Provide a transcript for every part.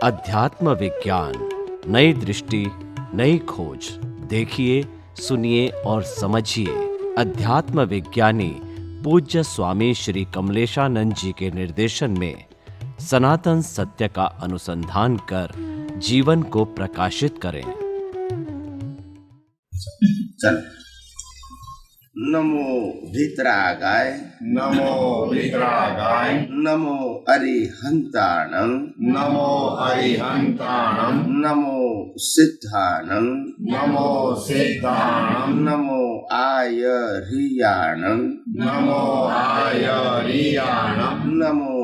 अध्यात्म विज्ञान, नई दृष्टि, नई खोज। देखिए, सुनिए और समझिए। अध्यात्म विज्ञानी पूज्य स्वामी श्री कमलेशानंद जी के निर्देशन में सनातन सत्य का अनुसंधान कर जीवन को प्रकाशित करें। चल। नमो भित्रागाय, नमो भित्रागाय, नमो अरिहंताणं, नमो अरिहंताणं, नमो सिद्धाणं, नमो सिद्धाणं, नमो आयर्याणं, नमो आयर्याणं, नमो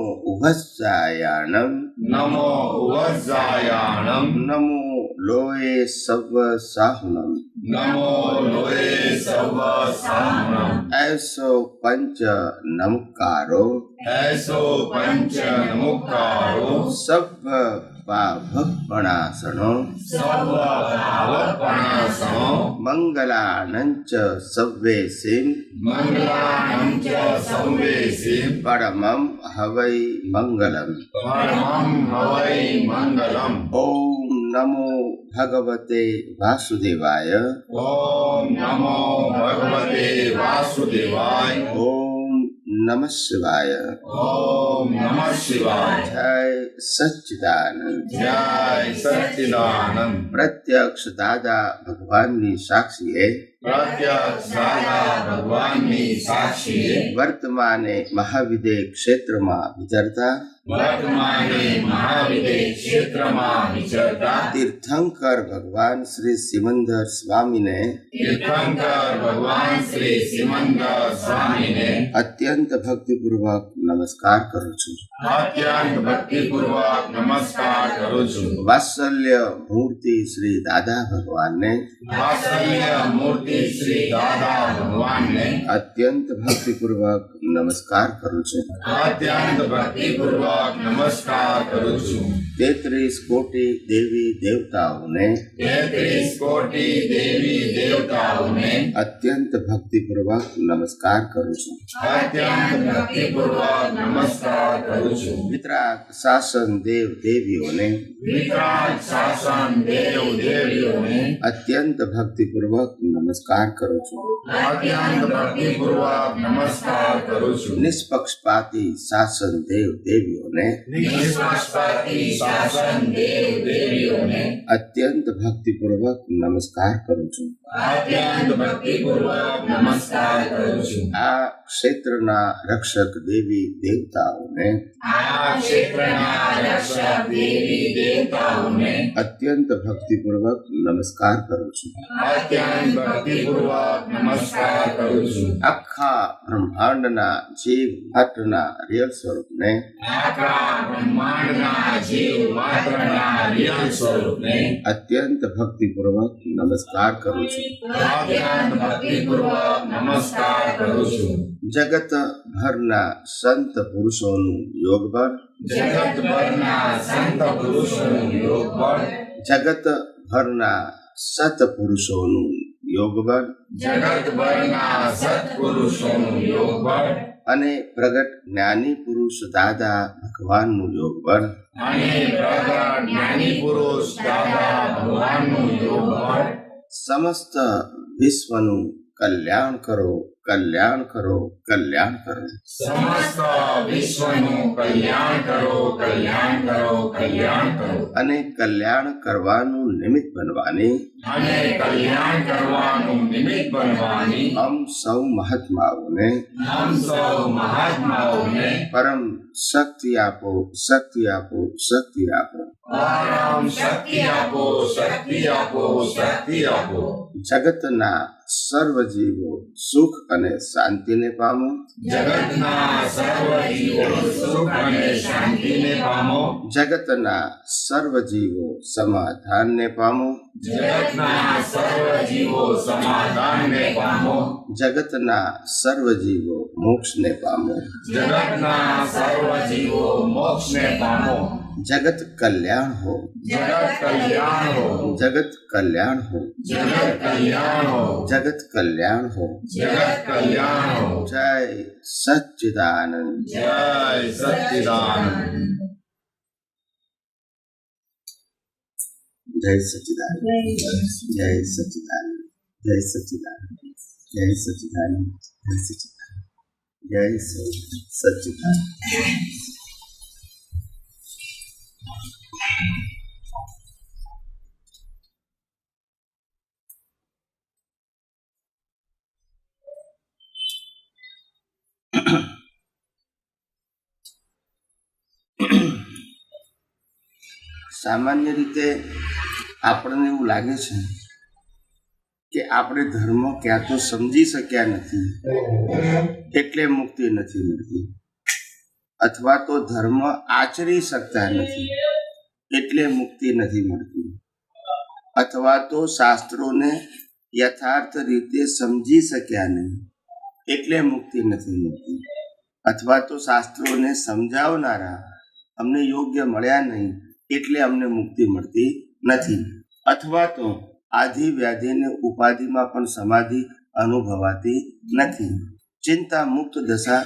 वज्रायाणं, नमो वज्रायाणं, नमो लोये सवसाहुणं, नमो लोये सवसाहुणं। ऐसो पंच नमकारो, ऐसो पंच नमोकारो, सव पापपणासनो, सर्व पावपणासनो, मंगलानंच सव्वेसिं, मंगलानं च संवेसिं, परमं हवै मंगलम्। परमं हवै मंगलम्। ओम नमो भगवते वासुदेवाय, ओम नमो भगवते वासुदेवाय, ओम नमः शिवाय। ओम नमः शिवाय। जय सच्चिदानंद। जय सच्चिदानंद। प्रत्यक्ष दादा भगवानની સાક્ષીએ, प्रत्यक्ष दादा भगवानની સાક્ષીએ, વર્તમાને મહાવિદ્ય ક્ષેત્રમાં વિચરતા વર્તમાને મહાવિદ્ય ક્ષેત્રમાં વિચરતા તીર્થંકર ભગવાન શ્રી સિમંદર સ્વામીને તીર્થંકર ભગવાન શ્રી સિમંદર સ્વામીને અત્યંત ભક્તિપૂર્વક નમસ્કાર કરું છું। અત્યંત ભક્તિપૂર્વક નમસ્કાર કરું છું। વાત્સલ્ય મૂર્તિ શ્રી દાદા ભગવાનને વાત્સલ્ય મૂર્તિ શ્રી દાદા ભગવાનને અત્યંત ભક્તિપૂર્વક નમસ્કાર કરું છું। અત્યંત ભક્તિપૂર્વક નમસ્કાર કરું છું। 33 કોટી દેવી દેવતાઓને 33 કોટી દેવી દેવતાઓને અત્યંત ભક્તિપૂર્વક નમસ્કાર કરું છું। અત્યંત ભક્તિપૂર્વક નમસ્કાર કરું છું। વિતરાગ શાસન દેવ દેવીઓને વિતરાગ શાસન દેવ દેવીઓને અત્યંત ભક્તિપૂર્વક નમસ્કાર કરું છું। અત્યંત ભક્તિપૂર્વક નમસ્કાર કરું છું। નિષ્પક્ષપાતી શાસન દેવ દેવીઓને નિષ્પક્ષપાતી શાસન દેવ દેવીઓને અત્યંત ભક્તિપૂર્વક નમસ્કાર કરું છું। અત્યંત ભક્તિપૂર્વક નમસ્કાર કરું છું। આ ક્ષેત્રના રક્ષક દેવી દેવતાઓને આ ક્ષેત્રના રક્ષક દેવી દેવતાઓને અત્યંત ભક્તિપૂર્વક નમસ્કાર કરું છું। અત્યંત ભક્તિપૂર્વક નમસ્કાર કરું છું। આખા બ્રહ્માંડના જીવ માત્રના રિયલ સ્વરૂપને આખા બ્રહ્માંડના જીવ માત્રના રિયલ સ્વરૂપને અત્યંત ભક્તિપૂર્વક નમસ્કાર કરું છું। અત્યંત ભક્તિપૂર્વક નમસ્કાર કરું છું। જગત ભરના સંત પુરુષોનું યોગ બળ, જગતભરના સંત પુરુષોનું યોગ બળ, જગત ભરના સત્પુરુષોનું યોગ બળ જગતભરના સત્પુરુષોનું યોગ બળ અને પ્રગટ જ્ઞાની પુરુષ દાદા ભગવાનનું યોગ બળ અને પ્રગટ જ્ઞાની પુરુષ દાદા ભગવાનનું યોગ બળ સમસ્ત વિશ્વનું કલ્યાણ કરો, કલ્યાણ કરો, કલ્યાણ કરો। સમસ્ત વિશ્વનું કલ્યાણ કરો, કલ્યાણ કરો, કલ્યાણ કરો અને કલ્યાણ કરવાનું નિમિત્ત બનવાની અને કલ્યાણ કરવાનું નિમિત્ત બનવાની અમ સૌ મહાત્માઓને આમ સૌ મહાત્માઓને પરમ શક્તિ આપો, શક્તિ આપો, શક્તિ આપો। પરમ શક્તિ આપો, શક્તિ આપો, શક્તિ આપો। જગતના સર્વ જીવો સુખ અને શાંતિને પામો, જગતના સર્વ જીવો સુખ અને શાંતિને પામો, જગતના સર્વ જીવો સમાધાનને પામો, જગતના સર્વ જીવો સમાધાનને પામો, જગતના સર્વ જીવો મોક્ષને પામો, જગતના સર્વ જીવો મોક્ષને પામો। જગત કલ્યાણ હો, જગત કલ્યાણ હો, જગત કલ્યાણ હો, જગત કલ્યાણ હો, જગત કલ્યાણ હો। જગત કલ્યાણ હો। જય સચ્ચિદાનંદ। જય સચ્ચિદાનંદ। જય સચ્ચિદાનંદ, જય સચ્ચિદાનંદ, જય સચ્ચિદાનંદ, જય સચ્ચિદાનંદ, જય સચ્ચિદાનંદ, જય સચ્ચિદાનંદ. સામાન્ય રીતે આપણને એવું લાગે છે કે આપણે ધર્મ ક્યાં તો સમજી શક્યા નથી એટલે મુક્તિ નથી મળતી, અથવા તો ધર્મ આચરી શકતા નથી એટલે મુક્તિ નથી મળતી, અથવા તો શાસ્ત્રોને યથાર્થ રીતે સમજી શક્યા નહીં એટલે મુક્તિ નથી મળતી, અથવા તો શાસ્ત્રોને સમજાવનારા અમને યોગ્ય મળ્યા નહીં એટલે અમને મુક્તિ મળતી નથી, અથવા તો આધિ વ્યાધિને ઉપાધિમાં પણ સમાધિ અનુભવાતી નથી. ચિંતા મુક્ત દશા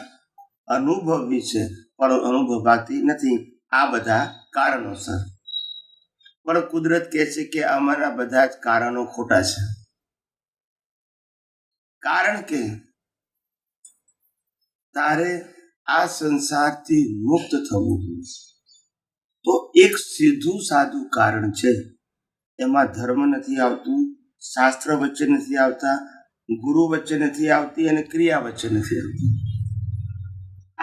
અનુભવવી છે પણ અનુભવાતી નથી. આ બધા કારણોસર. પણ કુદરત કહે છે કે અમારા બધા જ કારણો ખોટા છે, કારણ કે તારે આ સંસારથી મુક્ત થવું તો એક સીધું સાદું કારણ છે. એમાં ધર્મ નથી આવતું, શાસ્ત્ર વચ્ચે નથી આવતા, ગુરુ વચ્ચે નથી આવતી અને ક્રિયા વચ્ચે નથી આવતી.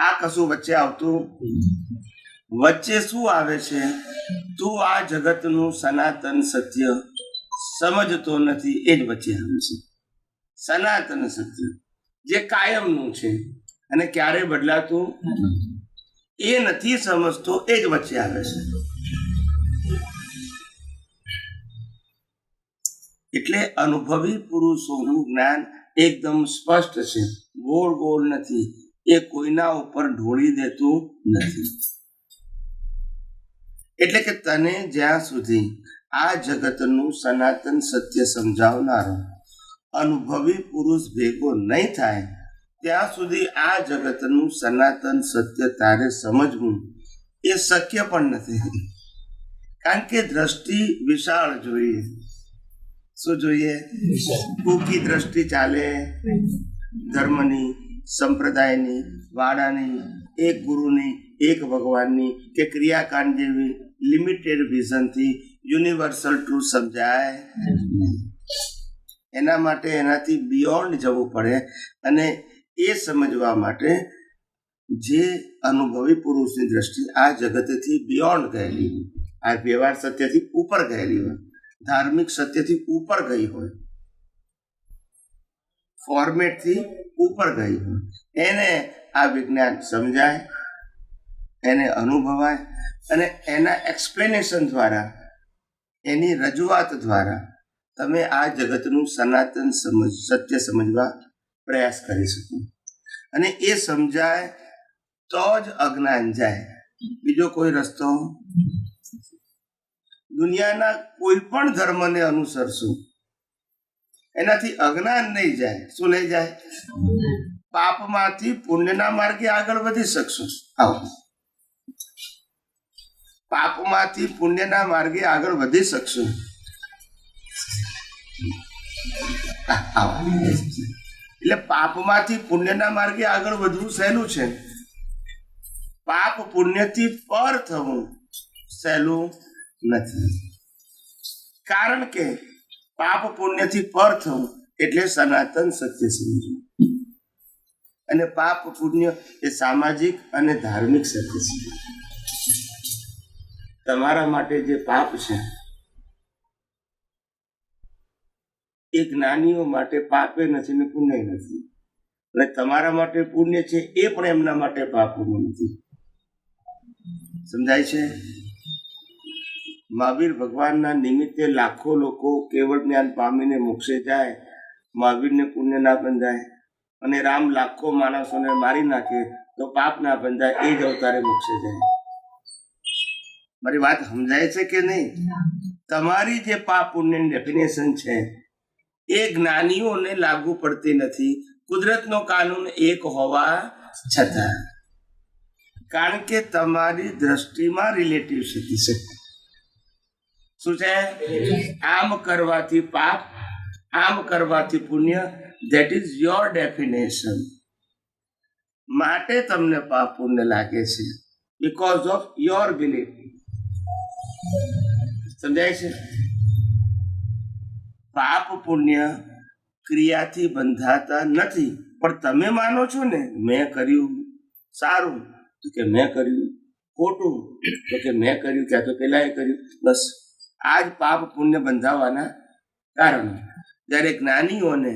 આ કશું વચ્ચે આવતું. વચ્ચે શું આવે છે? તું આ જગતનું સનાતન સત્ય સમજતો નથી, એ જ વચ્ચે આવે છે. સનાતન સત્ય જે કાયમનું છે અને ક્યારેય બદલાતું એ નથી સમજતો, એ જ વચ્ચે આવે છે. એટલે અનુભવી પુરુષોનું જ્ઞાન એકદમ સ્પષ્ટ છે, ગોળ ગોળ નથી, એ કોઈના ઉપર ઢોળી દેતું નથી. એટલે કે તને જ્યાં સુધી આ જગતનું સનાતન સત્ય સમજાવનારો અનુભવી પુરુષ ભેગો નહીં થાય ત્યાં સુધી આ જગતનું સનાતન સત્ય તારે સમજવું એ શક્ય પણ નથી. કારણ કે દ્રષ્ટિ વિશાળ જોઈએ. શું જોઈએ? ટૂંકી દ્રષ્ટિ ચાલે. ધર્મની, સંપ્રદાયની, વાડાની, એક ગુરુની, એક ભગવાનની કે ક્રિયાકાંડ જેવી લિમિટેડ વિઝનથી યુનિવર્સલ ટ્રુથ સમજાય. એના માટે એનાથી બિયોન્ડ જવું પડે, અને એ સમજવા માટે જે અનુભવી પુરુષની દ્રષ્ટિ આ જગતથી બિયોન્ડ ગયેલી હોય, આ વ્યવહાર સત્યથી ઉપર ગયેલી હોય, ધાર્મિક સત્યથી ઉપર ગઈ હોય, ફોર્મેટથી ઉપર ગઈ હોય, એને આ વિજ્ઞાન સમજાય, એને અનુભવાય, અને એના એક્સપ્લેનેશન દ્વારા, એની રજૂઆત દ્વારા તમે આ જગતનું સનાતન સત્ય સમજવા પ્રયાસ કરી શકો. અને એ સમજાય તો જ અજ્ઞાન જાય. બીજો કોઈ રસ્તો? દુનિયાના કોઈ પણ ધર્મને અનુસરશું એનાથી અજ્ઞાન નહીં જાય. શું નહીં જાય? પાપમાંથી પુણ્યના માર્ગે આગળ વધી શકશું. આવો, પાપમાંથી પુણ્યના માર્ગે આગળ વધી શકશું. એટલે પાપમાંથી પુણ્યના માર્ગે આગળ વધવું સહેલું છે. પાપ પુણ્યથી પર થવું સહેલું નથી. કારણ કે પાપ પુણ્યથી પર થવું એટલે સનાતન સત્ય સમજવું, અને પાપ પુણ્ય એ સામાજિક અને ધાર્મિક સત્ય છે. તમારા માટે જે પાપ છે એ જ્ઞાનીઓ માટે પાપે નથી ને પુણ્ય નથી, અને તમારા માટે પુણ્ય છે એ પણ એમના માટે પાપ પુણ્ય નથી. સમજાય છે? મહાવીર ભગવાનના નિમિત્તે લાખો લોકો કેવળ જ્ઞાન પામીને મોક્ષે જાય, મહાવીરને પુણ્ય ના બંધાય, અને રામ લાખો માણસોને મારી નાખે તો પાપ ના બંધાય, એ જ અવતારે મોક્ષે જાય. મારી વાત સમજાય છે કે નહીં? તમારી જે પાપ પુણ્યની ડેફિનેશન છે એ જ્ઞાનીઓને લાગુ પડતી નથી, કુદરતનો કાનૂન એક હોવા છતાં. કારણ કે તમારી દ્રષ્ટિમાં રિલેટિવ સ્થિતિ છે. શું છે? આમ કરવાથી પાપ, આમ કરવાથી પુણ્ય. That is your definition. માટે તમને પાપ પુણ્ય લાગે છે, બીકોઝ ઓફ યોર બિલીફ. સમજાય છે? પાપ પુણ્ય ક્રિયાથી બંધાતા નથી, પણ તમે માનો છો ને, મેં કર્યું સારું તો કે મેં કર્યું ખોટું તો કે મેં કર્યું, ક્યાં તો પેલા એ કર્યું. બસ આ જ પાપ પુણ્ય બંધાવાના કારણ. જ્યારે જ્ઞાનીઓને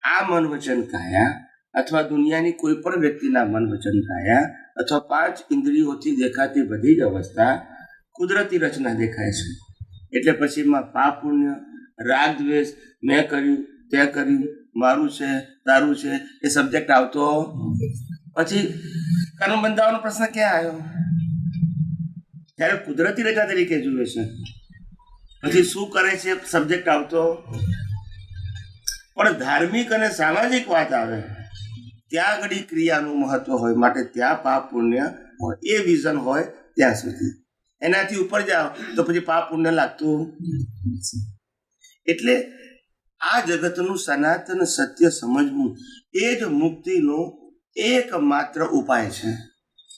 આ મન વચન કાયા અથવા દુનિયાની કોઈ પણ વ્યક્તિના મન વચન કાયા અથવા 5 ઇન્દ્રિયોથી દેખાતી બધી જ અવસ્થા કુદરતી રચના દેખાય છે. એટલે પછી એમાં પાપ પુણ્ય, રાગ દ્વેષ, મેં કર્યું તે કર્યું, મારું છે તારું છે એ સબ્જેક્ટ આવતો. પછી કર્મ બંધાવાનો પ્રશ્ન ક્યાં આવ્યો? જ્યારે કુદરતી રચના તરીકે જુએ છે, પછી શું કરે છે સબ્જેક્ટ આવતો. પણ ધાર્મિક અને સામાજિક વાત આવે ત્યાં આગળ ક્રિયાનું મહત્વ હોય, માટે ત્યાં પાપ પુણ્ય હોય. એ વિઝન હોય ત્યાં સુધી. એનાથી ઉપર જાઓ તો પછી પાપ પુણ્ય લાગતું. એટલે આ જગતનું સનાતન સત્ય સમજવું એ જ મુક્તિનો એકમાત્ર ઉપાય છે.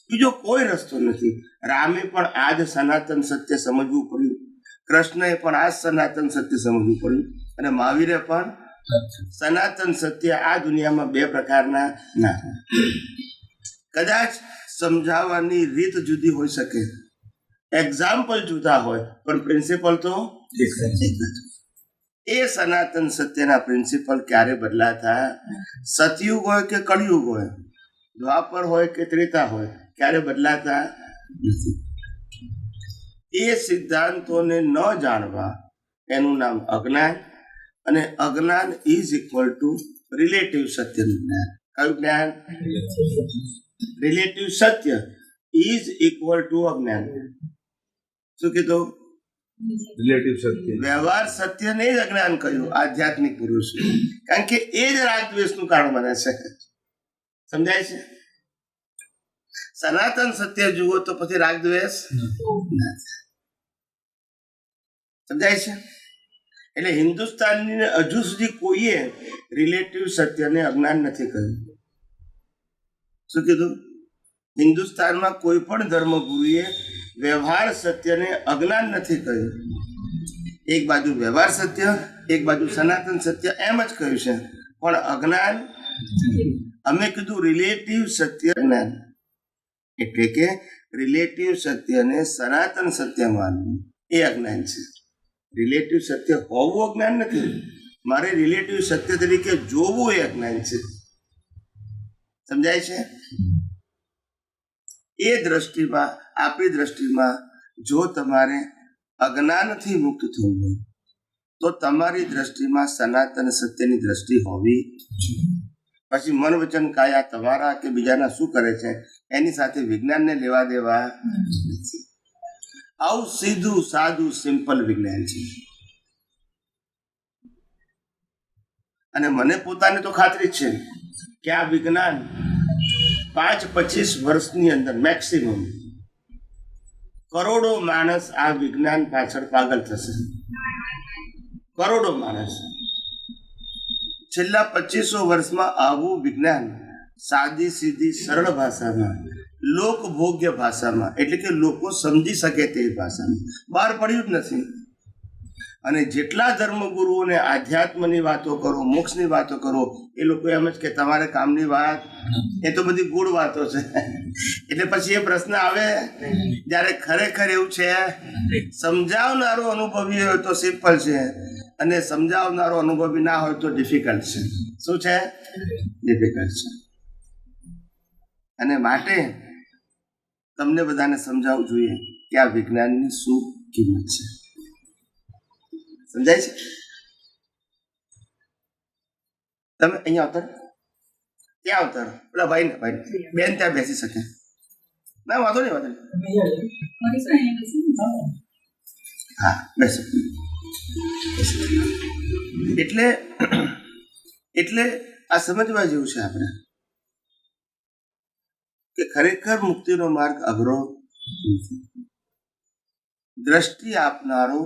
બીજો કોઈ રસ્તો નથી. રામે પણ આ જ સનાતન સત્ય સમજવું પડ્યું, કૃષ્ણએ પણ આ જ સનાતન સત્ય સમજવું પડ્યું, અને મહાવીરે પણ. સનાતન સત્ય આ દુનિયામાં 2 પ્રકારના ના. કદાચ સમજાવવાની રીત જુદી હોઈ શકે, એક્ઝામ્પલ જુદા હોય, પણ પ્રિન્સિપલ તો એક જ. એ સનાતન સત્યના પ્રિન્સિપલ ક્યારે બદલાતા? સતયુગ હોય કે કળિયુગ હોય, દ્વાપર હોય કે ત્રેતા હોય, ક્યારે બદલાતા નથી. એ સિદ્ધાંતોને ન જાણવા એનું નામ અજ્ઞાન, અને અજ્ઞાન ઇઝ ઇક્વલ ટુ રિલેટિવ સત્યનું જ્ઞાન. કયું જ્ઞાન? Relative Satya is equal to અજ્ઞાન. શું કીધું? રિલેટિવ સત્ય. વ્યવહાર સત્યને જ અજ્ઞાન કહ્યું આધ્યાત્મિક પુરુષ, કારણ કે એ જ રાગ દ્વેષનું કારણ બને છે. સમજાય છે? સનાતન સત્ય જુઓ તો પછી રાગ દ્વેષ. સમજાય છે? એટલે હિન્દુસ્તાનની હજુ સુધી કોઈએ રિલેટિવ સત્યને અજ્ઞાન નથી કહ્યું. શું કીધું? હિન્દુસ્તાનમાં કોઈ પણ ધર્મગુરુએ વ્યવહાર સત્યને અજ્ઞાન નથી કહ્યું. એક બાજુ વ્યવહાર સત્ય, એક બાજુ સનાતન સત્ય, એમ જ કહ્યું છે, પણ અજ્ઞાન. અમે કીધું રિલેટિવ સત્ય જ્ઞાન, એટલે કે રિલેટિવ સત્યને સનાતન સત્ય માનવું એ અજ્ઞાન છે. રિલેટિવ સત્ય હોવું અજ્ઞાન નથી, મારે રિલેટિવ સત્ય તરીકે જોવું એ અજ્ઞાન છે. સમજાય છે? એ દ્રષ્ટિમાં, આપણી દ્રષ્ટિમાં, જો તમારે અજ્ઞાનથી મુક્ત થવું હોય તો તમારી દ્રષ્ટિમાં સનાતન સત્યની દ્રષ્ટિ હોવી જોઈએ. પછી મન વચન કાયા તમારા કે બીજાના શું કરે છે એની સાથે વિજ્ઞાનને લેવા દેવા નથી. આવું સીધું સાદું સિમ્પલ વિજ્ઞાન છે. અને મને પોતાને તો ખાતરી છે કે આ વિજ્ઞાન 5-25 વર્ષની અંદર મેક્સિમમ કરોડો માણસ આ વિજ્ઞાન પાછળ પાગલ થશે. કરોડો માણસ. છેલ્લા 2500 વર્ષમાં આવું વિજ્ઞાન સાદી સીધી સરળ ભાષામાં, લોકભોગ્ય ભાષામાં, એટલે કે લોકો સમજી શકે તેવી ભાષામાં બહાર પડ્યું જ નથી. અને જેટલા ધર્મગુરુઓને આધ્યાત્મની વાતો કરો, મોક્ષની વાતો કરો, એ લોકો એમ જ કે તમારે કામની વાત એ તો બધી ગૂઢ વાતો છે. એટલે પછી એ પ્રશ્ન આવે જ્યારે ખરેખર એવું છે, સમજાવનારો અનુભવી હોય તો સિમ્પલ છે, અને સમજાવનારો અનુભવી ના હોય તો ડિફિકલ્ટ છે. શું છે? ડિફિકલ્ટ છે. અને માટે તમને બધાને સમજાવવું જોઈએ કે આ વિજ્ઞાનની શું કિંમત છે. સમજાય છે? તમે અહીંયા આવતા, ત્યાં આવતા, પેલા ભાઈ બેન ત્યાં બેસી શકે. ના વાંધો નહીં, વાંધો નહીં. હા બેસો. એટલે આ સમજવા જેવું છે આપણે કે ખરેખર મુક્તિનો માર્ગ અઘરો નથી. દ્રષ્ટિ આપનારો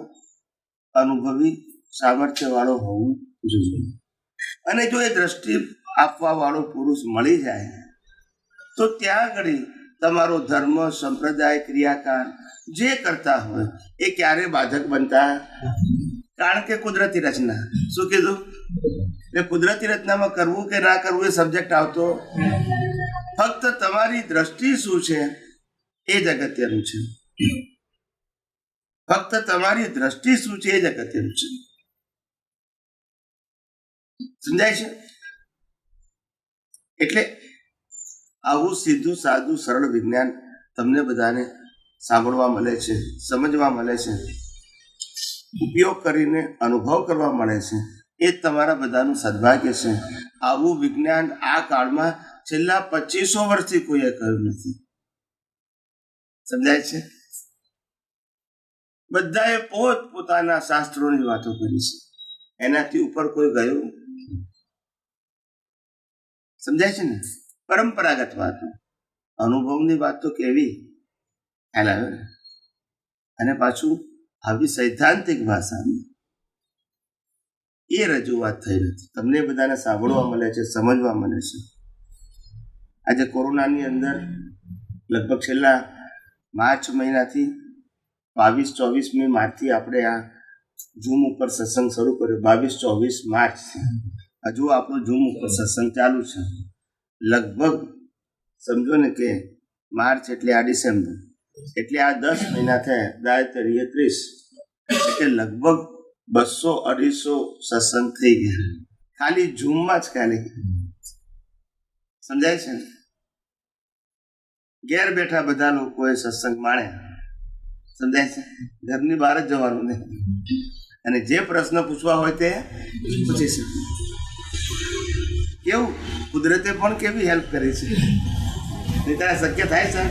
અનુભવી સામર્થ્ય વાળો હોવું જોઈએ. અને જો એ દ્રષ્ટિ આપવા વાળો પુરુષ મળી જાય તો ત્યાં આગળ તમારો ધર્મ, સંપ્રદાય, ક્રિયાકાંડ જે કરતા હોય એ ક્યારે બાધક બનતા, કારણ કે કુદરતી રચના. શું કીધું? એટલે કુદરતી રચનામાં કરવું કે ના કરવું એ સબ્જેક્ટ આવતો. ફક્ત તમારી દ્રષ્ટિ શું છે એ જ અગત્યનું છે. ફક્ત તમારી દ્રષ્ટિ શું છે એ જ અગત્યનું છે. સમજાય છે? એટલે આવું સીધું સાદું સરળ વિજ્ઞાન તમને બધાને સાંભળવા મળે છે, સમજવા મળે છે, ઉપયોગ કરીને અનુભવ કરવા મળે છે. એ તમારા બધાનું સદભાગ્ય છે. આવું વિજ્ઞાન આ કાળમાં છેલ્લા 2500 વર્ષથી કોઈએ કહ્યું નથી. સમજાય છે? બધાએ પોતપોતાના શાસ્ત્રોની વાતો કરી છે, એનાથી ઉપર કોઈ ગયું. સમજાય છે ને? પરંપરાગત વાતો, અનુભવની વાત તો કેવી ખ્યાલ આવે ને. અને પાછું આવી સૈદ્ધાંતિક ભાષામાં એ રજૂઆત થઈ નથી. તમને બધાને સાંભળવા મળે છે, સમજવા મળે છે. આજે કોરોનાની અંદર લગભગ છેલ્લા માર્ચ મહિનાથી 22-24 માર્ચથી આપણે આ ઝૂમ ઉપર સત્સંગ શરૂ કર્યો. 22-24 માર્ચ હજુ આપણો ઝૂમ ઉપર સત્સંગ ચાલુ છે. લગભગ સમજો ને કે માર્ચ એટલે આ ડિસેમ્બર, એટલે આ 10 મહિના થયા, 30 એટલે લગભગ 200-250 સત્સંગ થઈ ગયા ખાલી ઝૂમમાં જ. ખાલી સમજાય છે? ઘેર બેઠા બધા લોકોએ સત્સંગ માણ્યા. સમજાય છે? ઘરની બહાર જ જવાનું નહીં. અને જે પ્રશ્ન પૂછવા હોય તે પૂછી શકે. કેવું કુદરતે પણ કેવી હેલ્પ કરી છે. નહીં ત્યારે શક્ય થાય છે?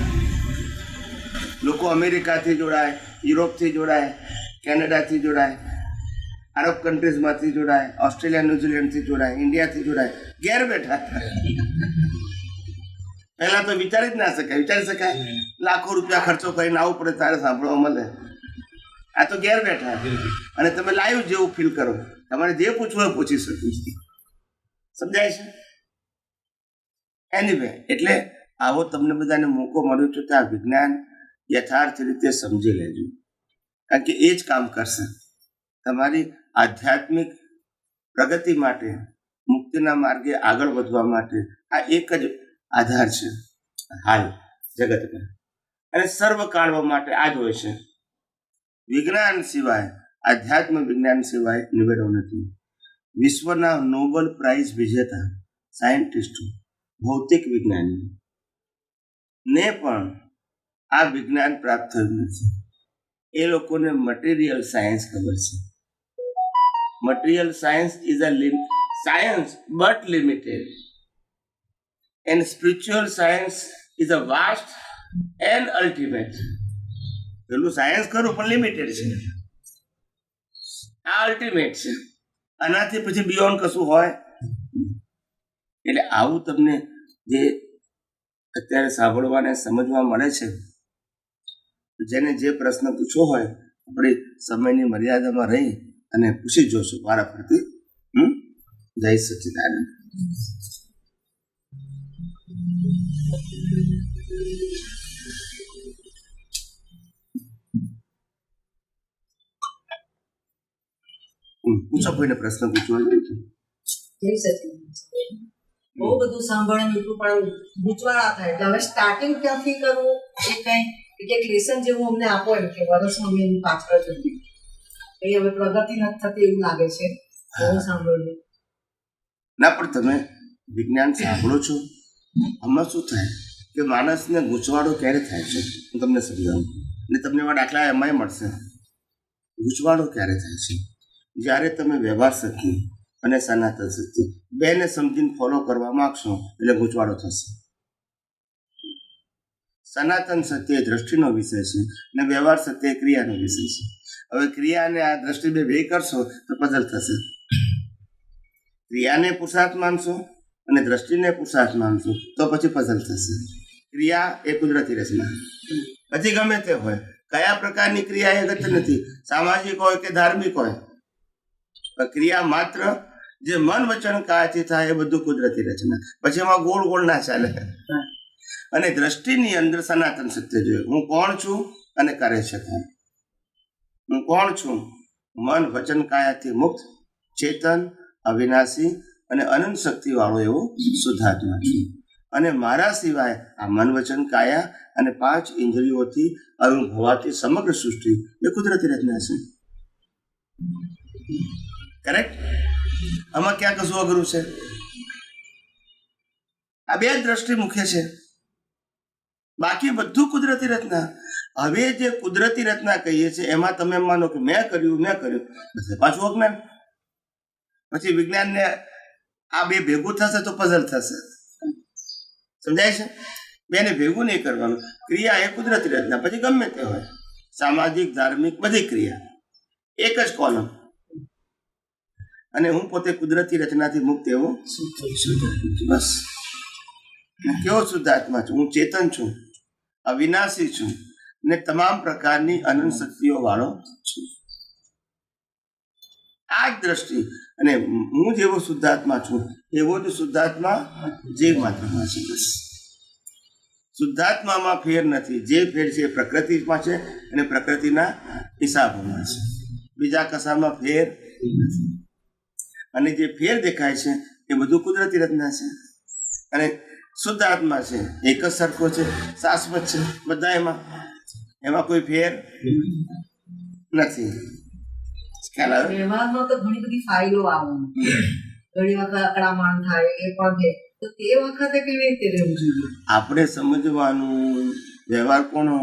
લોકો અમેરિકાથી જોડાય, યુરોપથી જોડાય, કેનેડાથી જોડાય, અરબ કન્ટ્રીઝમાંથી જોડાય, ઓસ્ટ્રેલિયા, ન્યુઝીલેન્ડથી જોડાય, ઇન્ડિયાથી જોડાય, ઘેર બેઠા. પહેલા તો વિચારી જ ના શકાય. વિચારી શકાય? લાખો રૂપિયા ખર્ચો કરીને આવવું પડે તારે સાંભળવા મળે. આ તો ઘેર બેઠા અને તમે લાઈવ જેવું ફીલ કરો. તમારે જે પૂછવું હોય પૂછી શકો. સમજાય છે? એનીવે, એટલે આવો તમને બધાને મોકો મળ્યો છે તો આ વિજ્ઞાન યથાર્થ રીતે સમજી લેજો, કારણ કે એ જ કામ કરશે તમારી આધ્યાત્મિક પ્રગતિ માટે, મુક્તિના માર્ગે આગળ વધવા માટે. આ એક જ આધાર છે હાલ જગતમાં, અને સર્વકાળવા માટે આ જ હોય છે. વિજ્ઞાન સિવાય, આધ્યાત્મ વિજ્ઞાન સિવાય નિવેડો નથી. વિશ્વના નોબેલ પ્રાઇઝ વિજેતા સાયન્ટિસ્ટો, ભૌતિક વિજ્ઞાનીઓ ને પણ આ વિજ્ઞાન પ્રાપ્ત થયું નથી. એ લોકોને મટીરિયલ સાયન્સ ખબર છે. Material science is a science but limited, and spiritual science is a vast and ultimate. પેલું સાયન્સ ખરું પણ લિમિટેડ છે, આ અલ્ટિમેટ છે. આનાથી પછી બિયોન્ડ કશું હોય. એટલે આવું તમને જે અત્યારે સાંભળવાને સમજવા મળે છે, જેને જે પ્રશ્ન પૂછવો હોય આપણે સમયની મર્યાદામાં રહી અને પૂછી જોશું વારાફરતી. જય સચ્ચિદાનંદ. પૂછો, કોઈને પ્રશ્ન પૂછવા હોય તો. જય સચિદાનંદ. બહુ બધું સાંભળવાનું એટલું પણ ગૂંચવાડા થાય. એટલે હવે સ્ટાર્ટિંગ ક્યાંથી કરવું એ કંઈ એક લેસન જેવું અમને આપો એમ કે વર્ષમાં મેં એની પાછળ જતી એ હવે પ્રગતિ નથી થતી એવું લાગે છે. બહુ સાંભળ્યું ના, પણ તમે વિજ્ઞાન સાંભળો છો. આમાં શું થાય કે માણસને ગૂંચવાડો ક્યારે થાય છે હું તમને સમજાવું, ને તમને એવા દાખલા એમાંય મળશે. ગૂંચવાડો ક્યારે થાય છે? જ્યારે તમે વ્યવહાર શક્તિ અને સનાતન શક્તિ બેને સમજીને ફોલો કરવા માંગશો એટલે ગૂંચવાડો થશે. સનાતન સત્ય એ દ્રષ્ટિનો વિષય છે અને વ્યવહાર સત્ય એ ક્રિયાનો વિષય છે. હવે ક્રિયા અને આ દ્રષ્ટિ બે કરશો તો પઝલ થશે. ક્રિયાને પુરુષાર્થ માનશો અને દ્રષ્ટિને પુરુષાર્થ માનશો તો પછી પઝલ થશે. ક્રિયા એ કુદરતી રચના, પછી ગમે તે હોય, કયા પ્રકારની ક્રિયા એ અગત્ય નથી, સામાજિક હોય કે ધાર્મિક હોય, પણ ક્રિયા માત્ર જે મન વચન કાયાથી થાય એ બધું કુદરતી રચના. પછી એમાં ગોળ ગોળ ના ચાલે. અને દ્રષ્ટિની અંદર સનાતન સત્ય જોઈએ. હું કોણ છું અને કરે છે કોણ. હું કોણ છું? મન વચન કાયાથી મુક્ત, ચેતન, અવિનાશી અને અનંત શક્તિ વાળો એવો શુદ્ધાત્મા છું. અને મારા સિવાય આ મન વચન કાયા અને 5 ઇન્દ્રિયોથી અનુભવાતી સમગ્ર સૃષ્ટિ એ કુદરતી રચના છે. કરેક્ટ? આમાં ક્યાં કશું અઘરું છે? આ 2 દ્રષ્ટિ મુખ્ય છે, બાકી બધું કુદરતી રચના. હવે જે કુદરતી રચના કહીએ છીએ એમાં તમે માનો કે મેં કર્યું બસ પાછું અજ્ઞાન. પછી વિજ્ઞાનને આ 2 ભેગું થશે તો પઝલ થશે. સમજાય છે? બેને ભેગું નહીં કરવાનું. ક્રિયા એ કુદરતી રચના, પછી ગમે તે હોય, સામાજિક, ધાર્મિક, બધી ક્રિયા એક જ કોલમ. અને હું પોતે કુદરતી રચનાથી મુક્ત એવો બસ. કેવો શુદ્ધાત્મા છું? હું ચેતન છું, અવિનાશી છું ને તમામ પ્રકારની અનંત શક્તિઓ વાળો છું. આ જ દ્રષ્ટિ. અને હું જેવો શુદ્ધાત્મા છું એવો જ શુદ્ધાત્મા જીવ માત્રમાં છે. બસ શુદ્ધાત્મામાં ફેર નથી. જે ફેર છે એ પ્રકૃતિમાં છે અને પ્રકૃતિના હિસાબોમાં છે. બીજા કશામાં ફેર નથી. અને જે ફેર દેખાય છે એ બધું કુદરતી રચના છે. અને શુદ્ધ આત્મા છે એક જ સરખો છે, શાશ્વત છે બધા. એમાં કોઈ ફેર નથી. ખ્યાલ આવે? વ્યવહારમાં તો ઘણી બધી ફાઇલો આવે, ઘણી વખત અકળામણ થાય, એ પણ છે. તો તે વખતે કેવી રીતે રહેવું જોઈએ? આપણે સમજવાનું વ્યવહાર કોનો?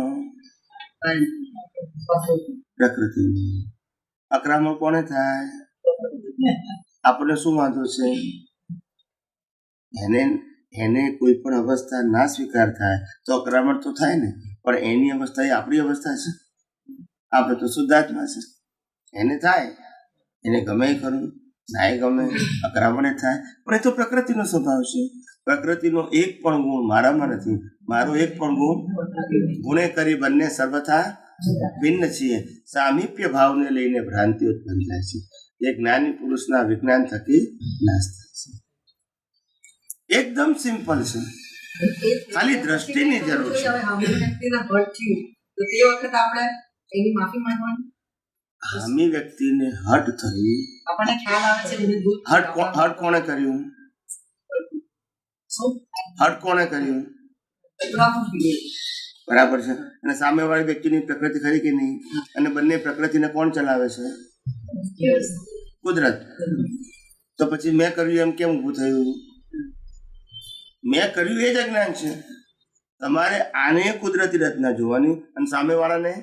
પ્રકૃતિ. અકળામણ કોને થાય? આપણે શું વાંધો છે? એને કોઈ પણ અવસ્થા ના સ્વીકાર થાય તો અકળામણ તો થાય ને, પણ એની અવસ્થા એ આપણી અવસ્થા છે. આપણે તો શુદ્ધાત્મા છે, એને થાય, એને ગમે ખરું, ના ગમે, અકળામણ થાય, પણ એ તો પ્રકૃતિનો સ્વભાવ છે. પ્રકૃતિનો એક પણ ગુણ મારામાં નથી, મારો એક પણ ગુણ ગુણે કરી બંને સર્વથા ભિન્ન છીએ. સામીપ્ય ભાવને લઈને ભ્રાંતિ ઉત્પન્ન થાય છે. એ જ્ઞાની પુરુષના વિજ્ઞાન થકી નાશ થાય છે. એકદમ સિમ્પલ છે, ખાલી દ્રષ્ટિની જરૂર છે. એની માફી માંગવાની. હામી વ્યક્તિને હટ થઈ. આપણને ખ્યાલ આવે છે હટ કોણે કર્યું? હટ કોણે કર્યું? બરાબર છે. અને સામેવાળી વ્યક્તિની પ્રકૃતિ ખરી કે નહીં? અને બંને પ્રકૃતિને કોણ ચલાવે છે? કુદરત. તો પછી મેં કર્યું એમ કેમ ઊભું થયું? મેં કર્યું એ જ અજ્ઞાન છે. તમારે આને કુદરતી રચના જોવાની અને સામેવાળાને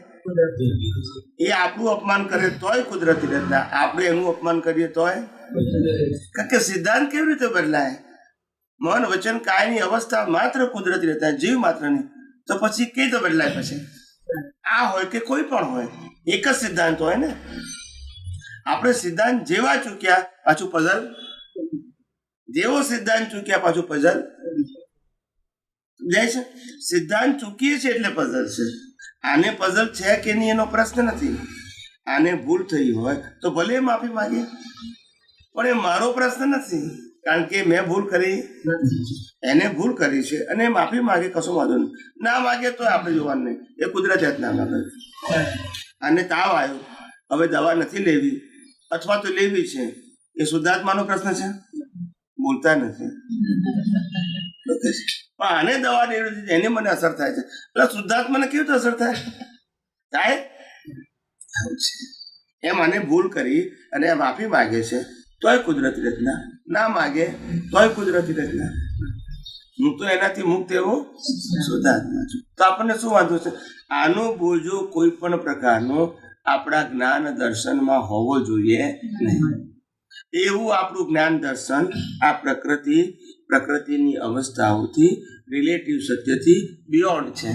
એ આપણું અપમાન કરે તોય કુદરતી રચના, આપણે એનું અપમાન કરીએ તોય. કારણ કે સિદ્ધાંત કેવી રીતે બદલાય? મન વચન કાયની અવસ્થા માત્ર કુદરતી રચના, જીવ માત્રની. તો પછી કઈ તો બદલાય? પછી આ હોય કે કોઈ પણ હોય, એક જ સિદ્ધાંત હોય ને. આપણે સિદ્ધાંત જેવા ચૂક્યા પાછું પઝલ, જેવો સિદ્ધાંત ચૂક્યા પાછું પઝલ. સમજાય છે? સિદ્ધાંત ચૂકીએ છીએ એટલે પઝલ છે. આને પઝલ છે કે નહીં એનો પ્રશ્ન નથી. આને ભૂલ થઈ હોય તો ભલે માફી માંગે, પણ એ મારો પ્રશ્ન નથી. કારણ કે મેં ભૂલ કરી, એને ભૂલ કરી છે અને માફી માંગે, કશું વાંધો નહીં. ના માગે તો આપણે જોવાનું નહીં, એ કુદરતી રચના માગે. આને તાવ આવ્યો, હવે દવા નથી લેવી અથવા તો લેવી છે, એ શુદ્ધાત્માનો પ્રશ્ન છે? બોલતા નથી. પણ આને દવા લેવી છે, એને મને અસર થાય છે, એટલે શુદ્ધાત્માને કેવી રીતે અસર થાય? એમ આને ભૂલ કરી અને માફી માગે છે તોય કુદરતી રચના, ના માગે તોય કુદરતી રચના. હું તો એનાથી મુક્ત એવો શુદ્ધાત્મા છું. તો આપણને શું વાંધો છે? આનો બોજો કોઈ પણ પ્રકારનો આપણા જ્ઞાન દર્શનમાં હોવો જોઈએ નહીં. એવું આપણું જ્ઞાન દર્શન આ પ્રકૃતિની અવસ્થાઓથી, રિલેટિવ સત્યથી બિયોન્ડ છે.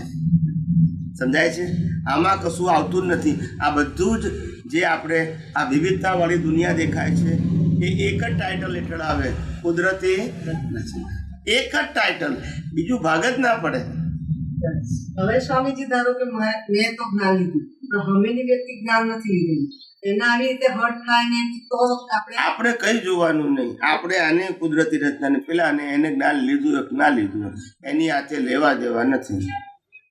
સમજાય છે? આમાં કશું આવતું જ નથી. આ બધું જ જે આપણે આ વિવિધતાવાળી દુનિયા દેખાય છે એ એક જ ટાઇટલ હેઠળ આવે, કુદરતી નથી. એક જ ટાઇટલ, બીજું ભાગ જ ના પડે. હવે સ્વામીજી ધારો કે મેં તો જ્ઞાન લીધું પણ હમેની વ્યક્તિ જ્ઞાન નથી લીધેલું, એના આવી રીતે હર્ટ થાય ને તો આપણે કઈ જોવાનું નહીં. આપણે આને કુદરતી રચનાને પેલા એને જ્ઞાન લીધું કે ના લીધું એની હાથે લેવા દેવા નથી.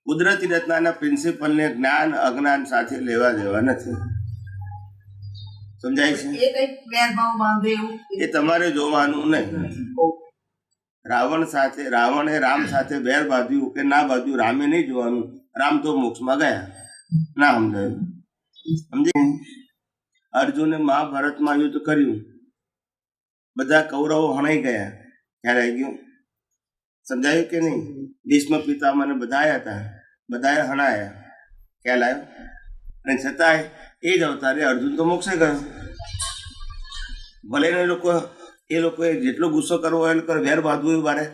કુદરતી રચનાના પ્રિન્સિપલને જ્ઞાન અજ્ઞાન સાથે લેવા દેવા નથી. સમજાય છે? એ કઈ ભેદભાવ બાંધે એવું એ તમારે જોવાનું નહીં. રાવણે રામ સાથે વેર બાંધ્યું કે ના બાંધ્યું રામે નહીં જોવાનું. રામ તો મોક્ષમાં ગયા. ના સમજાયું? સમજી? અર્જુને મહાભારતમાં યુદ્ધ કર્યું, બધા કૌરવો હણાઈ ગયા. ખ્યાલ આવી ગયો? સમજાયું કે નહીં? ભીષ્મ પિતામહને બધા આવ્યા હતા, બધાએ હણાયા. ખ્યાલ આવ્યો? અને છતાંય એ જ અવતારે અર્જુન તો મોક્ષે ગયો. ભલે એ લોકોએ જેટલો ગુસ્સો કરવો હોય એટલો વેર બાંધવું એવું મારે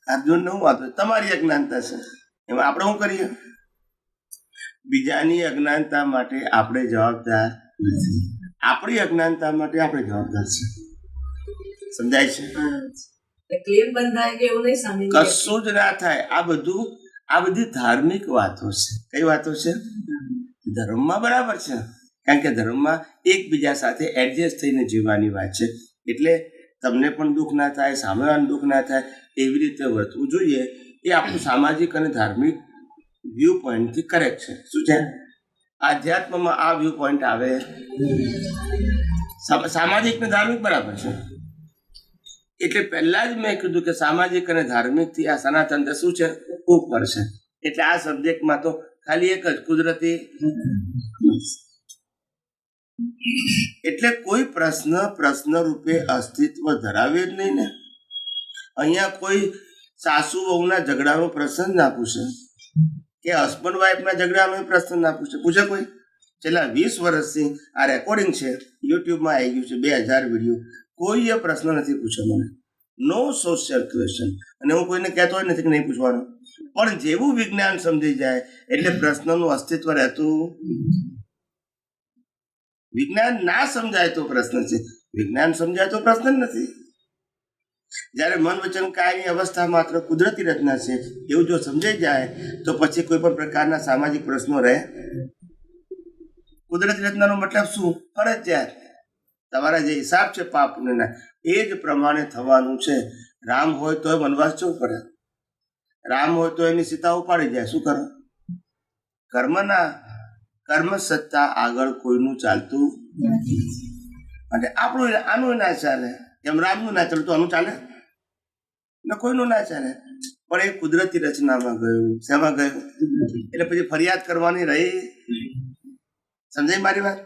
અર્જુનને શું વાંધો? તમારી અજ્ઞાનતા છે, એમાં આપણે શું કરીએ? બીજાની અજ્ઞાનતા માટે આપણે જવાબદાર નથી. આપણી અજ્ઞાનતા માટે આપણે જવાબદાર છે. સમજાય છે? ક્લેમ બંધાય કે એવું નહીં સામે કશું જ ના થાય. આ બધી ધાર્મિક વાતો છે. કઈ વાતો છે? ધર્મમાં બરાબર છે, કારણ કે ધર્મમાં એકબીજા સાથે એડજસ્ટ થઈને જીવવાની વાત છે. એટલે તમને પણ દુઃખ ના થાય, સામેવાળાને દુઃખ ના થાય એવી રીતે વર્તવું જોઈએ. એ આપણું સામાજિક અને ધાર્મિક વ્યૂ પોઈન્ટથી કરેક્ટ છે. શું છે? આધ્યાત્મમાં આ વ્યૂ પોઈન્ટ આવે. સામાજિક ને ધાર્મિક બરાબર છે. એટલે પહેલા જ મેં કીધું કે સામાજિક અને ધાર્મિકથી આ સનાતન શું છે? ઉપર છે. એટલે આ સબ્જેક્ટમાં તો ખાલી એક જ કુદરતી. એટલે કોઈ પ્રશ્ન રૂપે અસ્તિત્વ ધરાવે જ નહીં ને. અહીંયા કોઈ સાસુ વહુના ઝઘડાનો પ્રશ્ન ના પૂછે કે હસબન્ડ વાઈફના ઝઘડાનો પ્રશ્ન ના પૂછે. પૂછે કોઈ? છેલ્લા 20 વર્ષથી આ રેકોર્ડિંગ છે, યુટ્યુબમાં આવી ગયું છે 2000 વિડીયો. કોઈ એ પ્રશ્ન નથી પૂછ્યો મને. નો સોશિયલ ક્વેશ્ચન. અને હું કોઈને કહેતો હોય નથી કે નહીં પૂછવાનું, પણ જેવું વિજ્ઞાન સમજી જાય એટલે પ્રશ્નનું અસ્તિત્વ રહેતું. વિજ્ઞાન ના સમજાય તો પ્રશ્ન છે, વિજ્ઞાન સમજાય તો પ્રશ્ન જ નથી. જ્યારે મન વચન કાયની અવસ્થા માત્ર કુદરતી રચના છે એવું જો સમજાઈ જાય તો પછી કોઈ પણ પ્રકારના સામાજિક પ્રશ્નો રહે. કુદરતી રચનાનો મતલબ શું? ફરજિયાત તમારા જે હિસાબ છે પાપ પુણ્યના એ જ પ્રમાણે થવાનું છે. રામ હોય તો વનવાસ જવું પડે, રામ હોય તો એની સીતા ઉપાડી જાય. શું કરો? કર્મ સત્તા આગળ કોઈનું ચાલતું નથી. અને આપણું આનું ના ચાલે, એમ રામનું ના ચાલે તો આનું ચાલે ને કોઈનું ના ચાલે. પણ એ કુદરતી રચનામાં ગયું. શેમાં ગયું? એટલે પછી ફરિયાદ કરવાની રહી. સમજાય મારી વાત?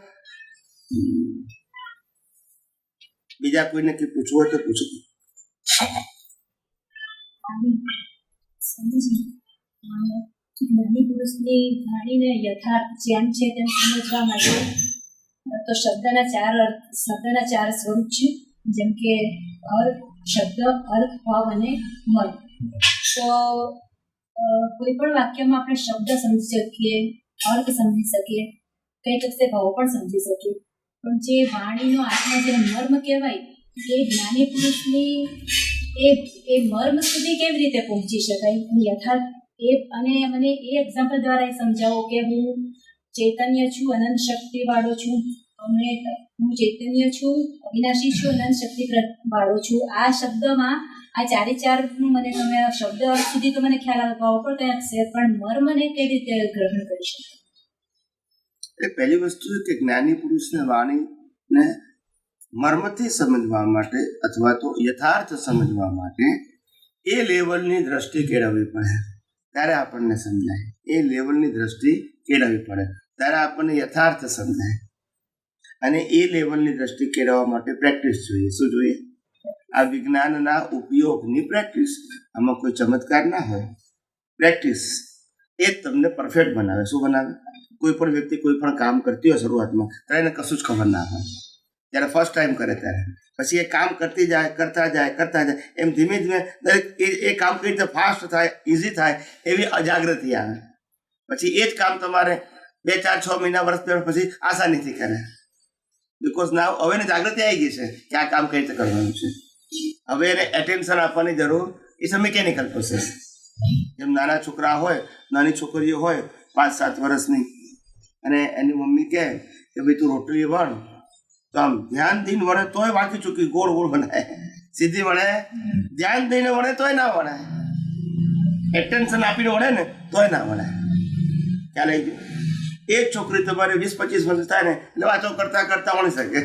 બીજા કોઈને કઈ પૂછવું હોય તો પૂછો. જ્ઞાની પુરુષની વાણીને યથાર્થ જેમ છે તેમ સમજવા માટે તો શબ્દના ચાર સ્વરૂપ છે, જેમ કે અર્થ, શબ્દ, અર્થ, ભાવ અને મન. તો કોઈ પણ વાક્યમાં આપણે શબ્દ સમજી શકીએ, અર્થ સમજી શકીએ, કંઈક વખતે ભાવ પણ સમજી શકીએ, પણ જે વાણીનો આત્મા જે મર્મ કહેવાય એ જ્ઞાની પુરુષની એ મર્મ સુધી કેવી રીતે પહોંચી શકાય યથાર્થ એ. અને મને એ એક્ઝામ્પલ દ્વારા એ સમજાવો કે હું ચૈતન્ય છું, અનંત શક્તિ વાળો છું, અને હું ચૈતન્ય છું, અવિનાશી છું, અનંત શક્તિ વાળો છું. આ શબ્દમાં આ ચારે ચારનું મને તમે શબ્દ સુધી તો મને ખ્યાલ આવતો પણ કંઈક છે, પણ મર્મને કેવી રીતે ગ્રહણ કરી શકાય? એટલે પહેલી વસ્તુ કે જ્ઞાની પુરુષને વાણીને મર્મથી સમજવા માટે અથવા તો યથાર્થ સમજવા માટે એ લેવલની દ્રષ્ટિ કેળવવી પડે, ત્યારે આપણને સમજાય. એ લેવલની દ્રષ્ટિ કેળવવી પડે ત્યારે આપણને યથાર્થ સમજાય. અને એ લેવલની દ્રષ્ટિ કેળવવા માટે પ્રેક્ટિસ જોઈએ. શું જોઈએ? આ વિજ્ઞાનના ઉપયોગની પ્રેક્ટિસ. આમાં કોઈ ચમત્કાર ના હોય. પ્રેક્ટિસ એ જ તમને પરફેક્ટ બનાવે. શું બનાવે? કોઈ પણ વ્યક્તિ કોઈ પણ કામ કરતી હોય શરૂઆતમાં ત્યારે એને કશું જ ખબર ના હોય. જ્યારે ફર્સ્ટ ટાઈમ કરે ત્યારે પછી એ કામ કરતા જાય એમ ધીમે ધીમે દરેક એ કામ કઈ રીતે ફાસ્ટ થાય, ઇઝી થાય એવી અજાગૃતિ આવે. પછી એ જ કામ તમારે 2, 4, 6 મહિના, વર્ષ પછી આસાનીથી કરે. બિકોઝ નાવ હવે એને જાગૃતિ આવી ગઈ છે કે આ કામ કઈ રીતે કરવાનું છે. હવે એને એટેન્શન આપવાની જરૂર. It's a mechanical process. જેમ નાના છોકરા હોય, નાની છોકરીઓ હોય 5-7 વર્ષની, અને એની મમ્મી કહે કે ભાઈ તું રોટલી વણ, તો આમ ધ્યાન દઈને વણે તોય વાંકી ચૂકી ગોળ ગોળ બનાય, સીધી વણે, ધ્યાન દઈને વણે તોય ના વણાય, એટેન્શન આપીને વણે ને તોય ના વણાય. ખ્યાલ આવી ગયો? એ જ છોકરી તમારે 20-25 વર્ષ થાય ને એટલે વાતો કરતા કરતા વણી શકે,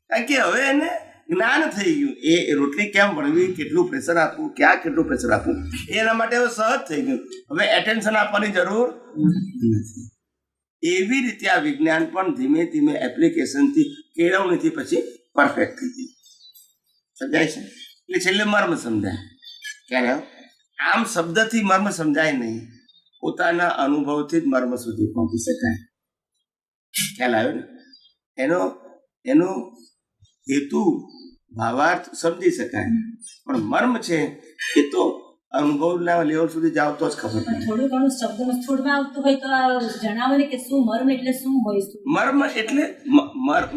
કારણ કે હવે એને જ્ઞાન થઈ ગયું. એ રોટલી કેમ વણવી, કેટલું પ્રેશર આપવું, ક્યાં કેટલું પ્રેશર આપવું, એના માટે હવે સહજ થઈ ગયું. હવે એટેન્શન આપવાની જરૂર નથી. એવી રીતે આ વિજ્ઞાન પણ ધીમે ધીમે એપ્લિકેશનથી, કેળવણીથી પછી પરફેક્ટ થઈ ગયું. સમજાય છે? એટલે છેલ્લે મર્મ સમજાય. ક્યારે આમ શબ્દથી મર્મ સમજાય નહીં, પોતાના અનુભવથી જ મર્મ સુધી પહોંચી શકાય. ખ્યાલ આવ્યો ને? એનો હેતુ ભાવાર્થ સમજી શકાય, પણ મર્મ છે એ તો અનુભવના લેવલ સુધી જાવ તો જ ખબર પડે. થોડું ઘણું શબ્દમાં થોડમાં આવતું હોય તો જણાવો ને કે શું મર્મ એટલે શું હોય?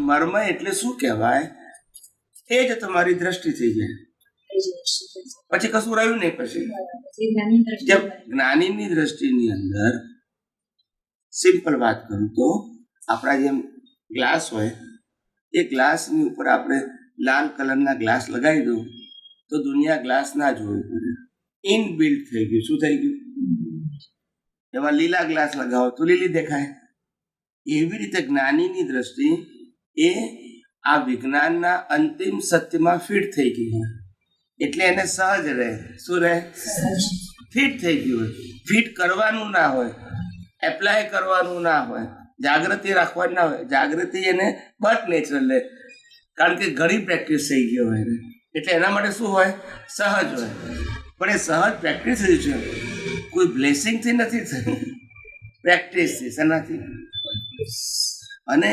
મર્મ એટલે શું કહેવાય? એ જ તમારી દ્રષ્ટિ થઈ જાય, પછી કશું રહ્યું નહીં. પછી જેમ જ્ઞાનીની દ્રષ્ટિની અંદર સિમ્પલ વાત કરું તો આપણા જેમ ગ્લાસ હોય, એ ગ્લાસની ઉપર આપણે લાલ કલરના ગ્લાસ લગાવી દઉં તો દુનિયા ગ્લાસ ના જોવી પડે, ઇનબિલ્ટ થઈ ગયું. શું થઈ ગયું? એમાં લીલા ગ્લાસ લગાવો તો લીલી દેખાય. એવી રીતે જ્ઞાનીની દ્રષ્ટિ એ આ વિજ્ઞાનના અંતિમ સત્યમાં ફિટ થઈ ગઈ, એટલે એને સહજ રહે. શું રહે? ફિટ થઈ ગયું હોય. ફિટ કરવાનું ના હોય, એપ્લાય કરવાનું ના હોય, જાગૃતિ રાખવાની ના હોય. જાગૃતિ એને બટ નેચરલ લે, કારણ કે ઘણી પ્રેક્ટિસ થઈ ગયો હોય એને, એટલે એના માટે શું હોય? સહજ હોય. પણ એ સહજ પ્રેક્ટિસ છે, કોઈ બ્લેસિંગથી નથી થઈ, પ્રેક્ટિસથી. શેનાથી? અને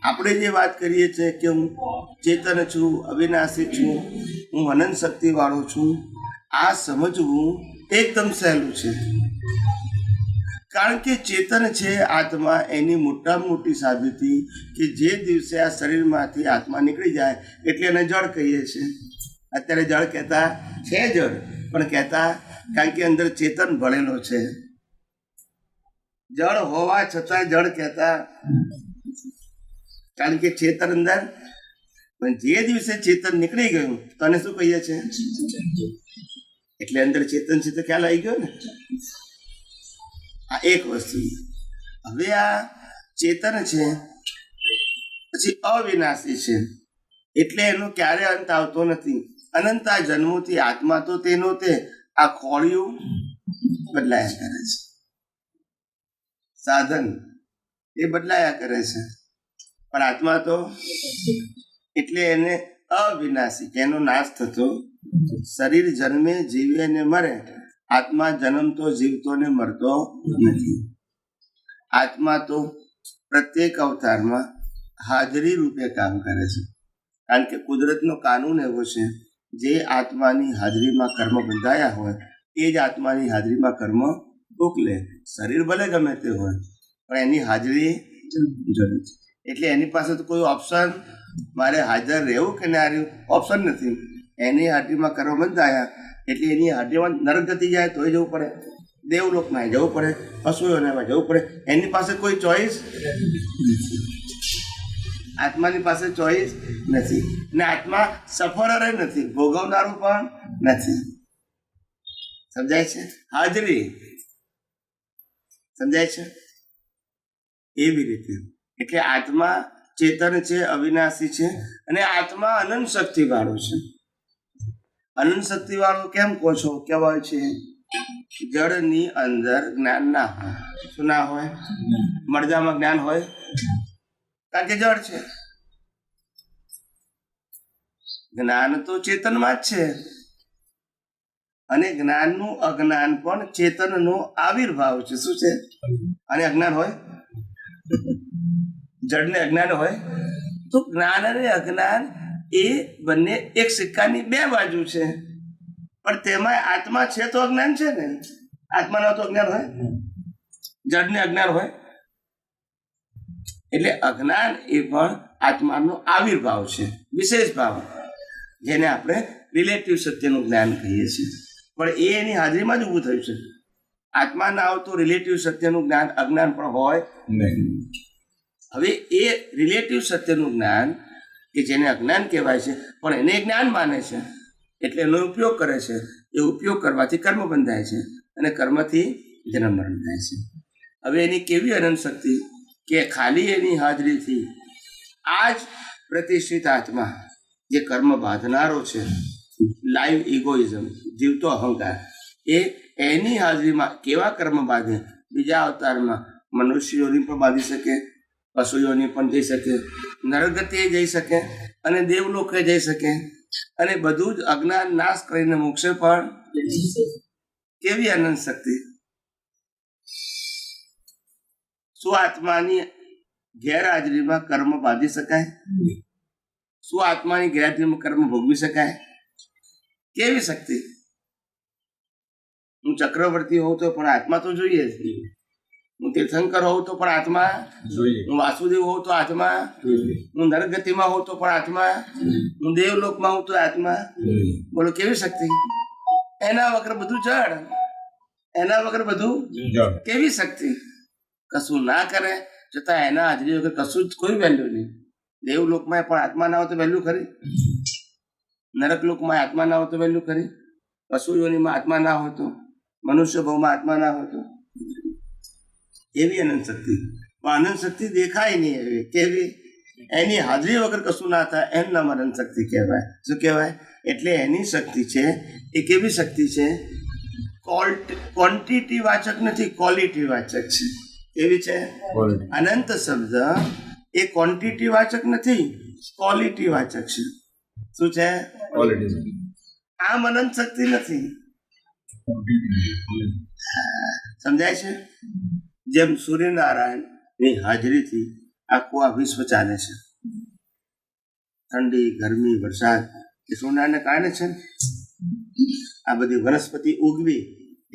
આપણે જે વાત કરીએ છીએ કે હું ચેતન છું, અવિનાશી છું, હું અનંત શક્તિ વાળો છું, આ સમજવું એકદમ સહેલું છે. કારણ કે ચેતન છે આત્મા, એની મોટામાં મોટી સાબિતી કે જે દિવસે આ શરીરમાંથી આત્મા નીકળી જાય એટલે એને જળ કહીએ છીએ. અત્યારે જળ કહેતા છે, જળ પણ કહેતા, કારણ કે અંદર ચેતન ભળેલો છે. જળ હોવા છતાં જળ કહેતા, કારણ કે ચેતન અંદર. પણ જે દિવસે ચેતન નીકળી ગયું તો એને શું કહીએ છીએ? એટલે અંદર ચેતન છે તો ખ્યાલ આવી ગયો ને. આ એક વસ્તુ. હવે આ ચેતન છે પછી અવિનાશી છે, એટલે એનો ક્યારે અંત આવતો નથી. અનંતા જન્મોથી આત્મા તો તેનો તે, આ ખોળિયું બદલાયા કરે છે, સાધન એ બદલાયા કરે છે, પણ આત્મા તો, એટલે એને અવિનાશી, એનો નાશ થતો. શરીર જન્મે, જીવે ને મરે, આત્મા જન્મતો, જીવતો ને મરતો નથી. આત્મા તો પ્રત્યેક અવતારમાં હાજરી રૂપે કામ કરે છે, કારણ કે કુદરતનો કાનૂન એવો છે, જે આત્માની હાજરીમાં કર્મ બંધાયા હોય એ જ આત્માની હાજરીમાં કર્મ મોકલે. શરીર ભલે ગમે તે હોય પણ એની હાજરી જરૂર છે. એટલે એની પાસે તો કોઈ ઓપ્શન, મારે હાજર રહેવું કે ના રહેવું, ઓપ્શન નથી. એની હાજરીમાં કર્મ બંધાયા એટલે એની હાજરીમાં નરક ગતિ જાય તોય જવું પડે, દેવલોકમાં જવું પડે, અસુરોમાં જવું પડે. એની પાસે કોઈ ચોઈસ નથી. આત્માની પાસે ચોઈસ નથી, ને આત્મા સફરર નથી, ભોગવનારું પણ નથી. સમજાય છે? હાજરી સમજાય છે? એવી રીતે એટલે આત્મા ચેતન છે, અવિનાશી છે, અને આત્મા અનંત શક્તિ વાળો છે. અનંત શક્તિ વાળો કેમ કહો છો? કહેવાય છે જળની અંદર જ્ઞાન ના હોય. શું ના હોય? મરજામાં જ્ઞાન હોય, કારણ કે જળ છે. જ્ઞાન તો ચેતનમાં જ છે, અને જ્ઞાનનું અજ્ઞાન પણ ચેતનનો આવિર્ભાવ છે. શું છે? અને અજ્ઞાન હોય, જળને અજ્ઞાન હોય, તો જ્ઞાન અને અજ્ઞાન એ બંને એક સિક્કાની બે બાજુ છે. પણ તેમાં આત્મા છે તો અજ્ઞાન છે ને, આત્મા ના તો અજ્ઞાન હોય, જળને અજ્ઞાન હોય. એટલે અજ્ઞાન એ પણ આત્માનો આવિર્ભાવ છે, વિશેષ ભાવ, જેને આપણે રિલેટિવ સત્યનું જ્ઞાન કહીએ છીએ. પણ એ એની હાજરીમાં જ ઊભું થયું છે. આત્મા ના હોય તો રિલેટિવ સત્યનું જ્ઞાન અજ્ઞાન પણ હોય. હવે એ રિલેટિવ સત્યનું જ્ઞાન કે જેને અજ્ઞાન કહેવાય છે પણ એને જ્ઞાન માને છે એટલે એનો ઉપયોગ કરે છે. એ ઉપયોગ કરવાથી કર્મ બંધાય છે અને કર્મથી જન્મ મરણ થાય છે. હવે એની કેવી અનંત શક્તિ કે ખાલી એની હાજરીથી આ જ પ્રતિષ્ઠિત આત્મા જે કર્મ બાંધનારો છે, લાઈવ ઇગોઇઝમ, જીવતો અહંકાર, એ એની હાજરીમાં કેવા કર્મ બાંધે? બીજા અવતારમાં મનુષ્યોની પણ બાંધી શકે, પશુઓની પણ જઈ શકે, નરગતિએ જઈ શકે અને દેવલોકે જઈ શકે અને બધું જ અજ્ઞાન નાશ કરીને મોક્ષે પણ. કેવી અનંત શક્તિ! શું આત્માની ગેરહાજરીમાં કર્મ બાંધી શકાય? શું આત્માની ગેરહાજરીમાં કર્મ ભોગવી શકાય? કેવી શક્તિ! હું ચક્રવર્તી હોઉં તો પણ આત્મા તો જોઈએ જ. હું તીર્થંકર હોઉં તો પણ આત્મા જોઈએ. હું વાસુદેવ હોઉં તો આત્મા જોઈએ. હું નરગતિમાં હોઉં તો પણ આત્મા. હું દેવલોકમાં હોઉં તો આત્મા. બોલો કેવી શક્તિ! એના વગર બધું જડ, એના વગર બધું કેવી શક્તિ! કશું ના કરે છતાં એના હાજરી વગર કશું જ કોઈ વેલ્યુ નહીં. દેવલોકમાં પણ આત્મા ના હોય તો વેલ્યુ ખરી? નરકલોકમાં આત્મા ના હોય તો વેલ્યુ ખરી? પશુઓનીમાં આત્મા ના હોય તો? મનુષ્ય ભાવમાં આત્મા ના હોય તો? એવી અનંત શક્તિ. પણ અનંત શક્તિ દેખાય નહીં. એવી કેવી? એની હાજરી વગર કશું ના થાય એનું નામ અનંત શક્તિ કહેવાય. શું કહેવાય? એટલે એની શક્તિ છે એ કેવી શક્તિ છે? ક્વોન્ટિટી વાચક નથી, ક્વોલિટી વાચક છે. કેવી છે? અનંત શબ્દ એ ક્વોન્ટિટી વાચક નથી, ક્વોલિટી વાચક છે. શું છે? આમ અનંત શક્તિ નથી. સમજાય છે? જેમ સૂર્યનારાયણની હાજરીથી આખું આ વિશ્વ ચાલે છે. ઠંડી, ગરમી, વરસાદ એ સૂર્યનારાયણને કારણે છે. આ બધી વનસ્પતિ ઉગવી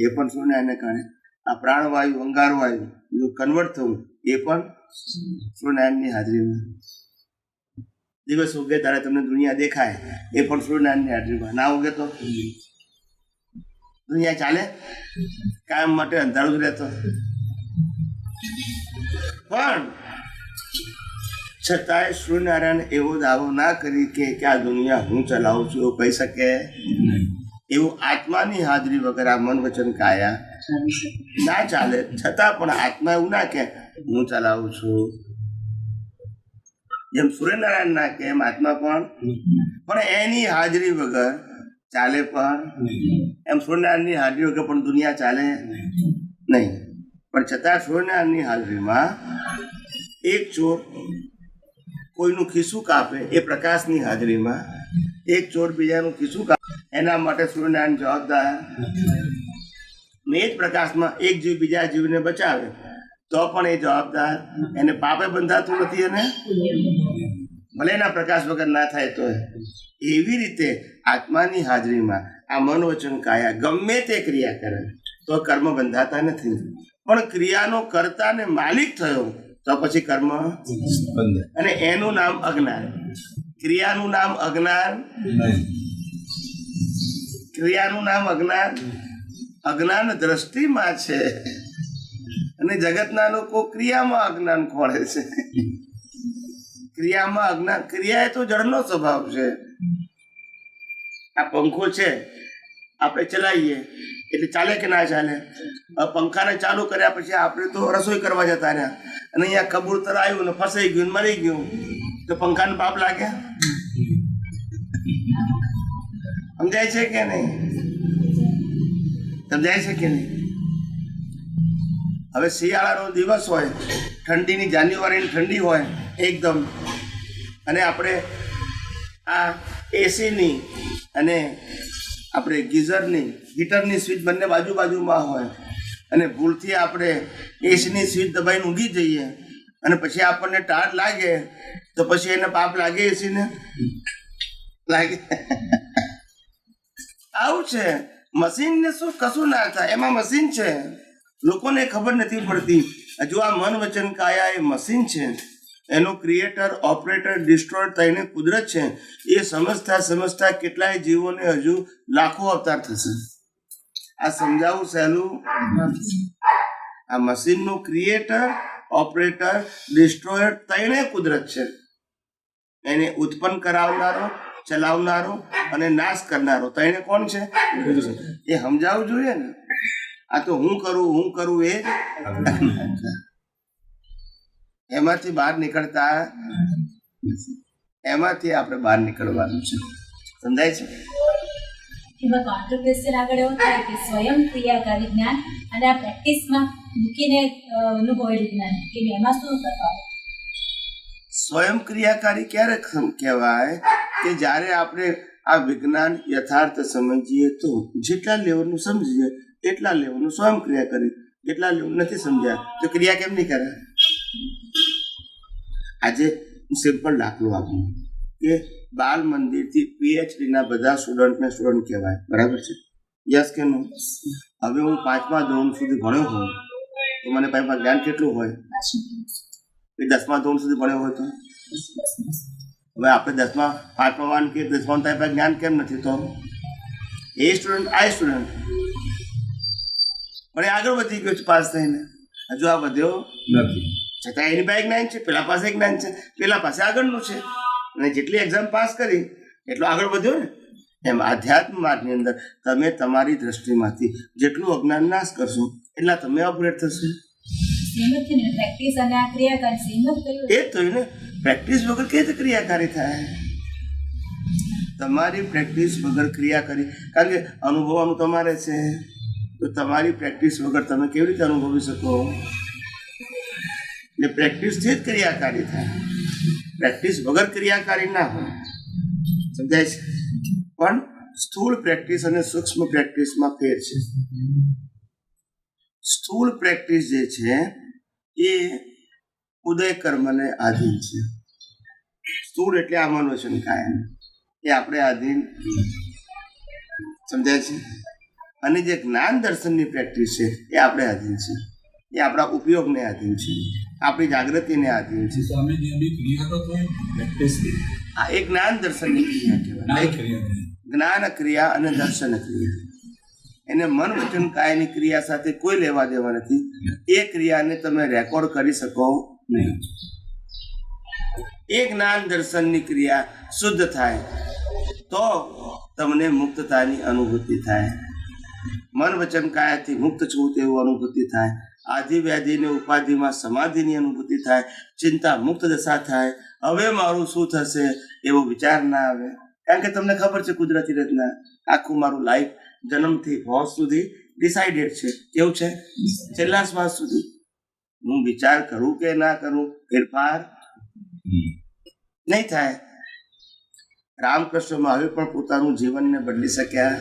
એ પણ સૂર્યનારાયણને કારણે. આ પ્રાણવાયુ, અંગારવાયુ કન્વર્ટ થવું એ પણ સૂર્યનારાયણની હાજરીમાં. દિવસ ઉગે ત્યારે તમને દુનિયા દેખાય એ પણ સૂર્યનારાયણની હાજરીમાં. ના ઉગે તો દુનિયા ચાલે? કાયમ માટે અંધારું જ રહેતો. પણ છતાંય સૂર્યનારાયણ એવો દાવો ના કરી કે આ દુનિયા હું ચલાવું છું એવું કહી શકે. એવું આત્માની હાજરી વગર આ મન વચન કાયા ના ચાલે. છતાં પણ આત્મા એવું ના કે હું ચલાવું છું. જેમ સૂર્યનારાયણ ના કે એમ આત્મા પણ એની હાજરી વગર ચાલે. પણ એમ સૂર્યનારાયણની હાજરી વગર પણ દુનિયા ચાલે નહીં. પણ છતાં સૂર્યનારાયણની હાજરીમાં એક ચોર કોઈનું ખિસ્સું કાપે એ પ્રકાશની હાજરીમાં, એક ચોર બીજાનું ખિસ્સું કાપે એના માટે સૂર્યનારાયણ જવાબદાર. ને એ જ પ્રકાશમાં એક જીવ બીજા જીવને બચાવે તો પણ એ જવાબદાર. એને પાપે બંધાતું નથી અને ભલે એના પ્રકાશ વગર ના થાય તો. એવી રીતે આત્માની હાજરીમાં આ મન વચન કાયા ગમે તે ક્રિયા કરે તો કર્મ બંધાતા નથી. પણ ક્રિયાનો કર્તા ને માલિક થયો તો પછી કર્મ અને એનું નામ અજ્ઞાન. ક્રિયાનું નામ અજ્ઞાન, ક્રિયાનું નામ અજ્ઞાન. અજ્ઞાન દ્રષ્ટિમાં છે અને જગતના લોકો ક્રિયામાં અજ્ઞાન ખોળે છે. ક્રિયામાં અજ્ઞાન. ક્રિયા એ તો જળનો સ્વભાવ છે. આ પંખો છે, આપણે ચલાવીએ એટલે ચાલે કે ના ચાલે? પંખાને ચાલુ કર્યા પછી આપણે તો રસોઈ કરવા જતા રહ્યા અને અહીંયા કબૂતર આવ્યું ને ફસાઈ ગયું ને મરી ગયું તો પંખાને પાપ લાગે? સમજાય છે કે નહીં? સમજાય છે કે નહીં? હવે શિયાળાનો દિવસ હોય, ઠંડીની જાન્યુઆરીની ઠંડી હોય એકદમ, અને આપણે આ એસીની અને આપણે ગીઝરની, હીટરની સ્વિચ બંને બાજુમાં હોય અને ભૂલથી આપણે એસીની સ્વિચ દબાઈને ઊંઘી જઈએ અને પછી આપણને ટાઢ લાગે તો પછી એને પાપ લાગે? એસીને લાગે? આવું છે. મશીનને શું કશું ના થાય, એમાં મશીન છે. લોકોને ખબર નથી પડતી. હજુ આ મન વચન કાયા એ મશીન છે. એનો ક્રિએટર, ઓપરેટર, ડિસ્ટ્રોયર થઈને કુદરત છે. એ સમજતા કેટલાય જીવોને હજુ લાખો અવતાર થશે. આ સમજાવવું સહેલું નથી. આ મશીનનું ક્રિએટર, ઓપરેટર, ડિસ્ટ્રોયર ત્રણે કુદરત છે. એને ઉત્પન્ન કરાવનારો, ચલાવનારો અને નાશ કરનારો ત્રણે કોણ છે? એ સમજાવવું જોઈએ ને. આ તો હું કરું એ એમાંથી બહાર નીકળતા નથી. એમાંથી આપણે બહાર નીકળવાનું છે. સમજાય છે? એમાં કોન્ટ્રોવર્સિયલ આગળ એવો થાય કે સ્વયં ક્રિયાકારી જ્ઞાન અને આ પ્રેક્ટિસમાં મૂકીને અનુભવેલું જ્ઞાન કે એમાં શું તફાવત? સ્વયં ક્રિયાકારી ક્યારે કહેવાય? કે જ્યારે આપણે આ વિજ્ઞાન યથાર્થ સમજીએ તો જેટલા લેવલનું સમજીએ એટલા લેવલનું સ્વયં ક્રિયાકારી, એટલા લેવલ નથી સમજ્યા તો ક્રિયા કેમ નહીં કરે? આજે સિમ્પલ દાખલો આપું કે બાલ મંદિરથી PhD ના બધા સ્ટુડન્ટને સ્ટુડન્ટ કહેવાય, બરાબર છે? યસ કે નો? હવે હું 5મા ધોરણ સુધી ભણ્યો હોઉં તો મને પાસે જ્ઞાન કેટલું હોય? એ 10મા ધોરણ સુધી ભણ્યો હોય તો હવે આપણે 5મા વાન કે 10મા તારી પાસે જ્ઞાન કેમ નથી? તો એ સ્ટુડન્ટ આ સ્ટુડન્ટ પણ આગળ વધી ગયો છે પાસ થઈને, હજુ આ વધ્યો નથી. છતાં એની પાસે જ્ઞાન છે, પેલા પાસે જ્ઞાન છે, પેલા પાસે આગળનું છે, અને જેટલી એક્ઝામ પાસ કરી એટલો આગળ વધ્યો ને. એમ આધ્યાત્મ માર્ગની અંદર તમે તમારી દ્રષ્ટિમાંથી જેટલું અજ્ઞાન નાશ કરશો એટલા તમે અપગ્રેડ થશો. શ્રીમદ છે ને પ્રેક્ટિસ અને આ ક્રિયાકારી શ્રીમદ કયું? એ જ તો ને, પ્રેક્ટિસ વગર કેવી રીતે ક્રિયાકારી થાય? તમારી પ્રેક્ટિસ વગર ક્રિયાકારી, કારણ કે અનુભવવાનું તમારે છે, તો તમારી પ્રેક્ટિસ વગર તમે કેવી રીતે અનુભવી શકો? એટલે પ્રેક્ટિસથી જ ક્રિયાકારી થાય. પ્રેક્ટિસ વગર ક્રિયાકારી ના હોય. સમજાય છે? પણ સ્થૂળ પ્રેક્ટિસ અને સૂક્ષ્મ પ્રેક્ટિસમાં ફેર છે. સ્થૂળ પ્રેક્ટિસ જે છે એ ઉદય કર્મને આધીન છે. સ્થૂળ એટલે આ મનોવચન કાયમ, એ આપણે આધીન. સમજાય છે? અને જે જ્ઞાન દર્શનની પ્રેક્ટિસ છે એ આપણે આધીન છે. એ આપણા ઉપયોગને આધીન છે, આપણી જાગૃતિને આધીન છે. આ એક જ્ઞાન દર્શનની ક્રિયા કહેવાય. જ્ઞાન ક્રિયા અને દર્શન ક્રિયા, એને મન વચન કાયની ક્રિયા સાથે કોઈ લેવા દેવા નથી. એ ક્રિયાને તમે રેકોર્ડ કરી શકો નહીં. એ જ્ઞાન દર્શનની ક્રિયા શુદ્ધ થાય તો તમને મુક્તતાની અનુભૂતિ થાય. મન વચન કાયાથી મુક્ત છું તેવું અનુભૂતિ થાય. આધિ વ્યાધિને ઉપાધિમાં સમાધિની અનુભૂતિ થાય. ચિંતા મુક્ત દશા થાય. હવે મારું શું થશે એવો વિચાર ના આવે, કારણ કે તમને ખબર છે કુદરતી રચના આખું મારું લાઈફ જન્મથી મોત સુધી ડિસાઇડેડ છે. કેવું છે? છેલ્લા શ્વાસ સુધી. હું વિચાર કરું કે ના કરું ફેરફાર નહીં થાય. રામકૃષ્ણ મહાવીર પણ પોતાનું જીવનને બદલી શક્યા?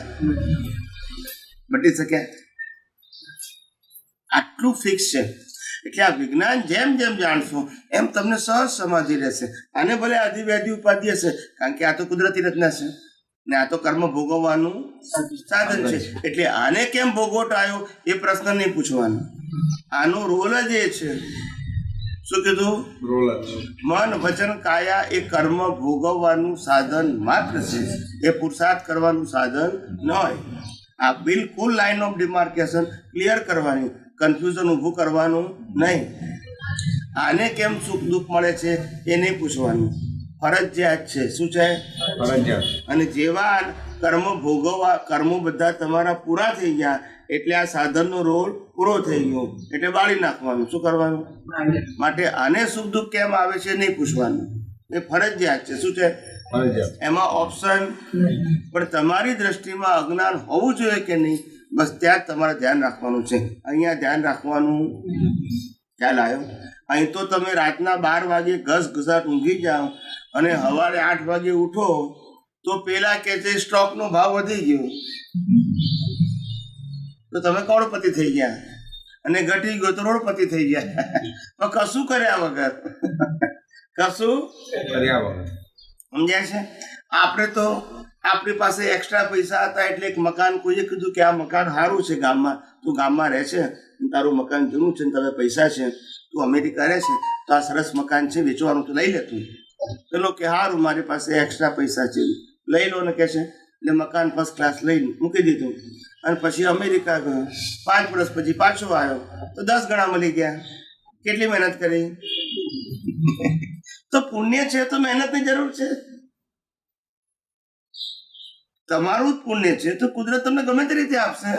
આટલું ફિક્સ છે. એટલે આ વિજ્ઞાન જેમ જેમ જાણશો એમ તમને સહજ સમાધિ રહેશે. આને ભલે આધિ વ્યાધિ ઉપાધિ હશે, કારણ કે આ તો કુદરતી રચના છે ને આ તો કર્મ ભોગવવાનું સાધન છે. એટલે આને કેમ ભોગવટ આવ્યો એ પ્રશ્ન નહીં પૂછવાનો. આનો રોલ જ એ છે. શું કીધું? રોલ જ. મન વચન કાયા એ કર્મ ભોગવવાનું સાધન માત્ર છે, એ પુરુષાર્થ કરવાનું સાધન ન હોય. આ બિલકુલ લાઈન ઓફ ડિમાર્કેશન ક્લિયર કરવાની, કન્ફ્યુઝન ઊભું કરવાનું નહીં. આને કેમ સુખ દુઃખ મળે છે એ નહીં પૂછવાનું. ફરજિયાત છે. શું છે? ફરજિયાત. અને જેવા કર્મો બધા તમારા પૂરા થઈ ગયા એટલે આ સાધનનો રોલ પૂરો થઈ ગયો એટલે બાળી નાખવાનું. શું કરવાનું? માટે આને સુખ દુઃખ કેમ આવે છે નહીં પૂછવાનું. એ ફરજિયાત છે. શું છે? એમાં ઓપ્શન. પણ તમારી દ્રષ્ટિમાં અજ્ઞાન હોવું જોઈએ કે નહીં, બસ ત્યાં જ તમારે ધ્યાન રાખવાનું છે. અહીંયા ધ્યાન રાખવાનું. ખ્યાલ આવ્યો? અહીં તો તમે રાતના 12 વાગે ઘસઘસાટ ઊંઘી જાઓ અને સવારે 8 વાગે ઉઠો તો પેલા કે છે સ્ટોકનો ભાવ વધી ગયો તો તમે કરોડપતિ થઈ ગયા, અને ઘટી ગયો તો રોડપતિ થઈ ગયા. પણ કશું કર્યા વગર. કશું કર્યા વગર. સમજાય છે? આપણે તો આપણી પાસે એક્સ્ટ્રા પૈસા હતા એટલે એક મકાન, કોઈએ કીધું કે આ મકાન સારું છે ગામમાં, તું ગામમાં રહે છે, તારું મકાન જૂનું છે, તારા પૈસા છે, તું અમેરિકા રહે છે તો આ સરસ મકાન છે વેચવાનું, તો લઈ લે તું. પેલો કે સારું મારી પાસે એક્સ્ટ્રા પૈસા છે લઈ લો ને કે છે. એટલે મકાન ફર્સ્ટ ક્લાસ લઈને મૂકી દીધું. અને પછી અમેરિકા ગયો, 5 વર્ષ પછી પાછો આવ્યો તો 10 ગણા મળી ગયા. કેટલી મહેનત કરી? તો પુણ્ય છે તો મહેનતની જરૂર છે. તમારું જ પુણ્ય છે તો કુદરત તમને ગમે તે રીતે આપશે,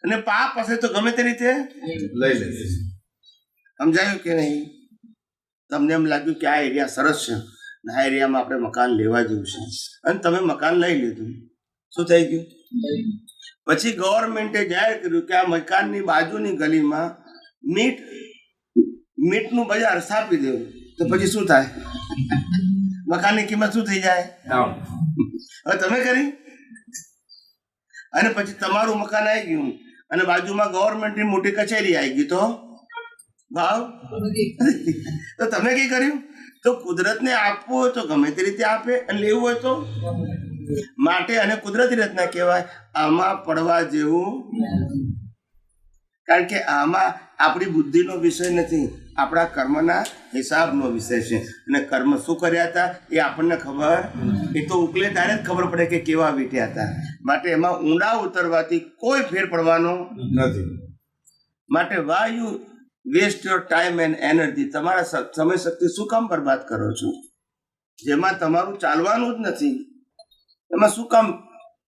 અને પાપ હશે તો ગમે તે રીતે લઈ લે. સમજાયું કે નહીં? તમને એમ લાગ્યું કે આ એરિયા સરસ છે, આ એરિયામાં આપણે મકાન લેવા જેવું છે, અને તમે મકાન લઈ લીધું. શું થઈ ગયું? પછી ગવર્મેન્ટે જાહેર કર્યું કે આ મકાનની બાજુની ગલીમાં મીટનું બજાર સ્થાપી દેવું. તો પછી શું થાય? મકાનની કિંમત શું થઈ જાય? હવે તમે કરી, અને પછી તમારું મકાન આવી ગયું અને બાજુમાં ગવર્મેન્ટની મોટી કચેરી આવી ગઈ તો ભાવ તો તમે કઈ કર્યું? તો કુદરતને આપવું હોય તો ગમે તે રીતે આપે, અને લેવું હોય તો માટે. અને કુદરતી રચના કહેવાય. આમાં પડવા જેવું, કારણ કે આમાં આપણી બુદ્ધિનો વિષય નથી, આપણા કર્મના હિસાબનો વિષય છે. અને કર્મ શું કર્યા હતા એ આપણને ખબર, એ તો ઉકલે ત્યારે જ ખબર પડે કે કેવા વીટ્યા હતા. માટે એમાં ઊંડા ઉતરવાથી કોઈ ફેર પડવાનો નથી. માટે why you waste your time and energy. તમારા સમય શક્તિ શું કામ બરબાદ કરો છો? જેમાં તમારું ચાલવાનું જ નથી એમાં શું કામ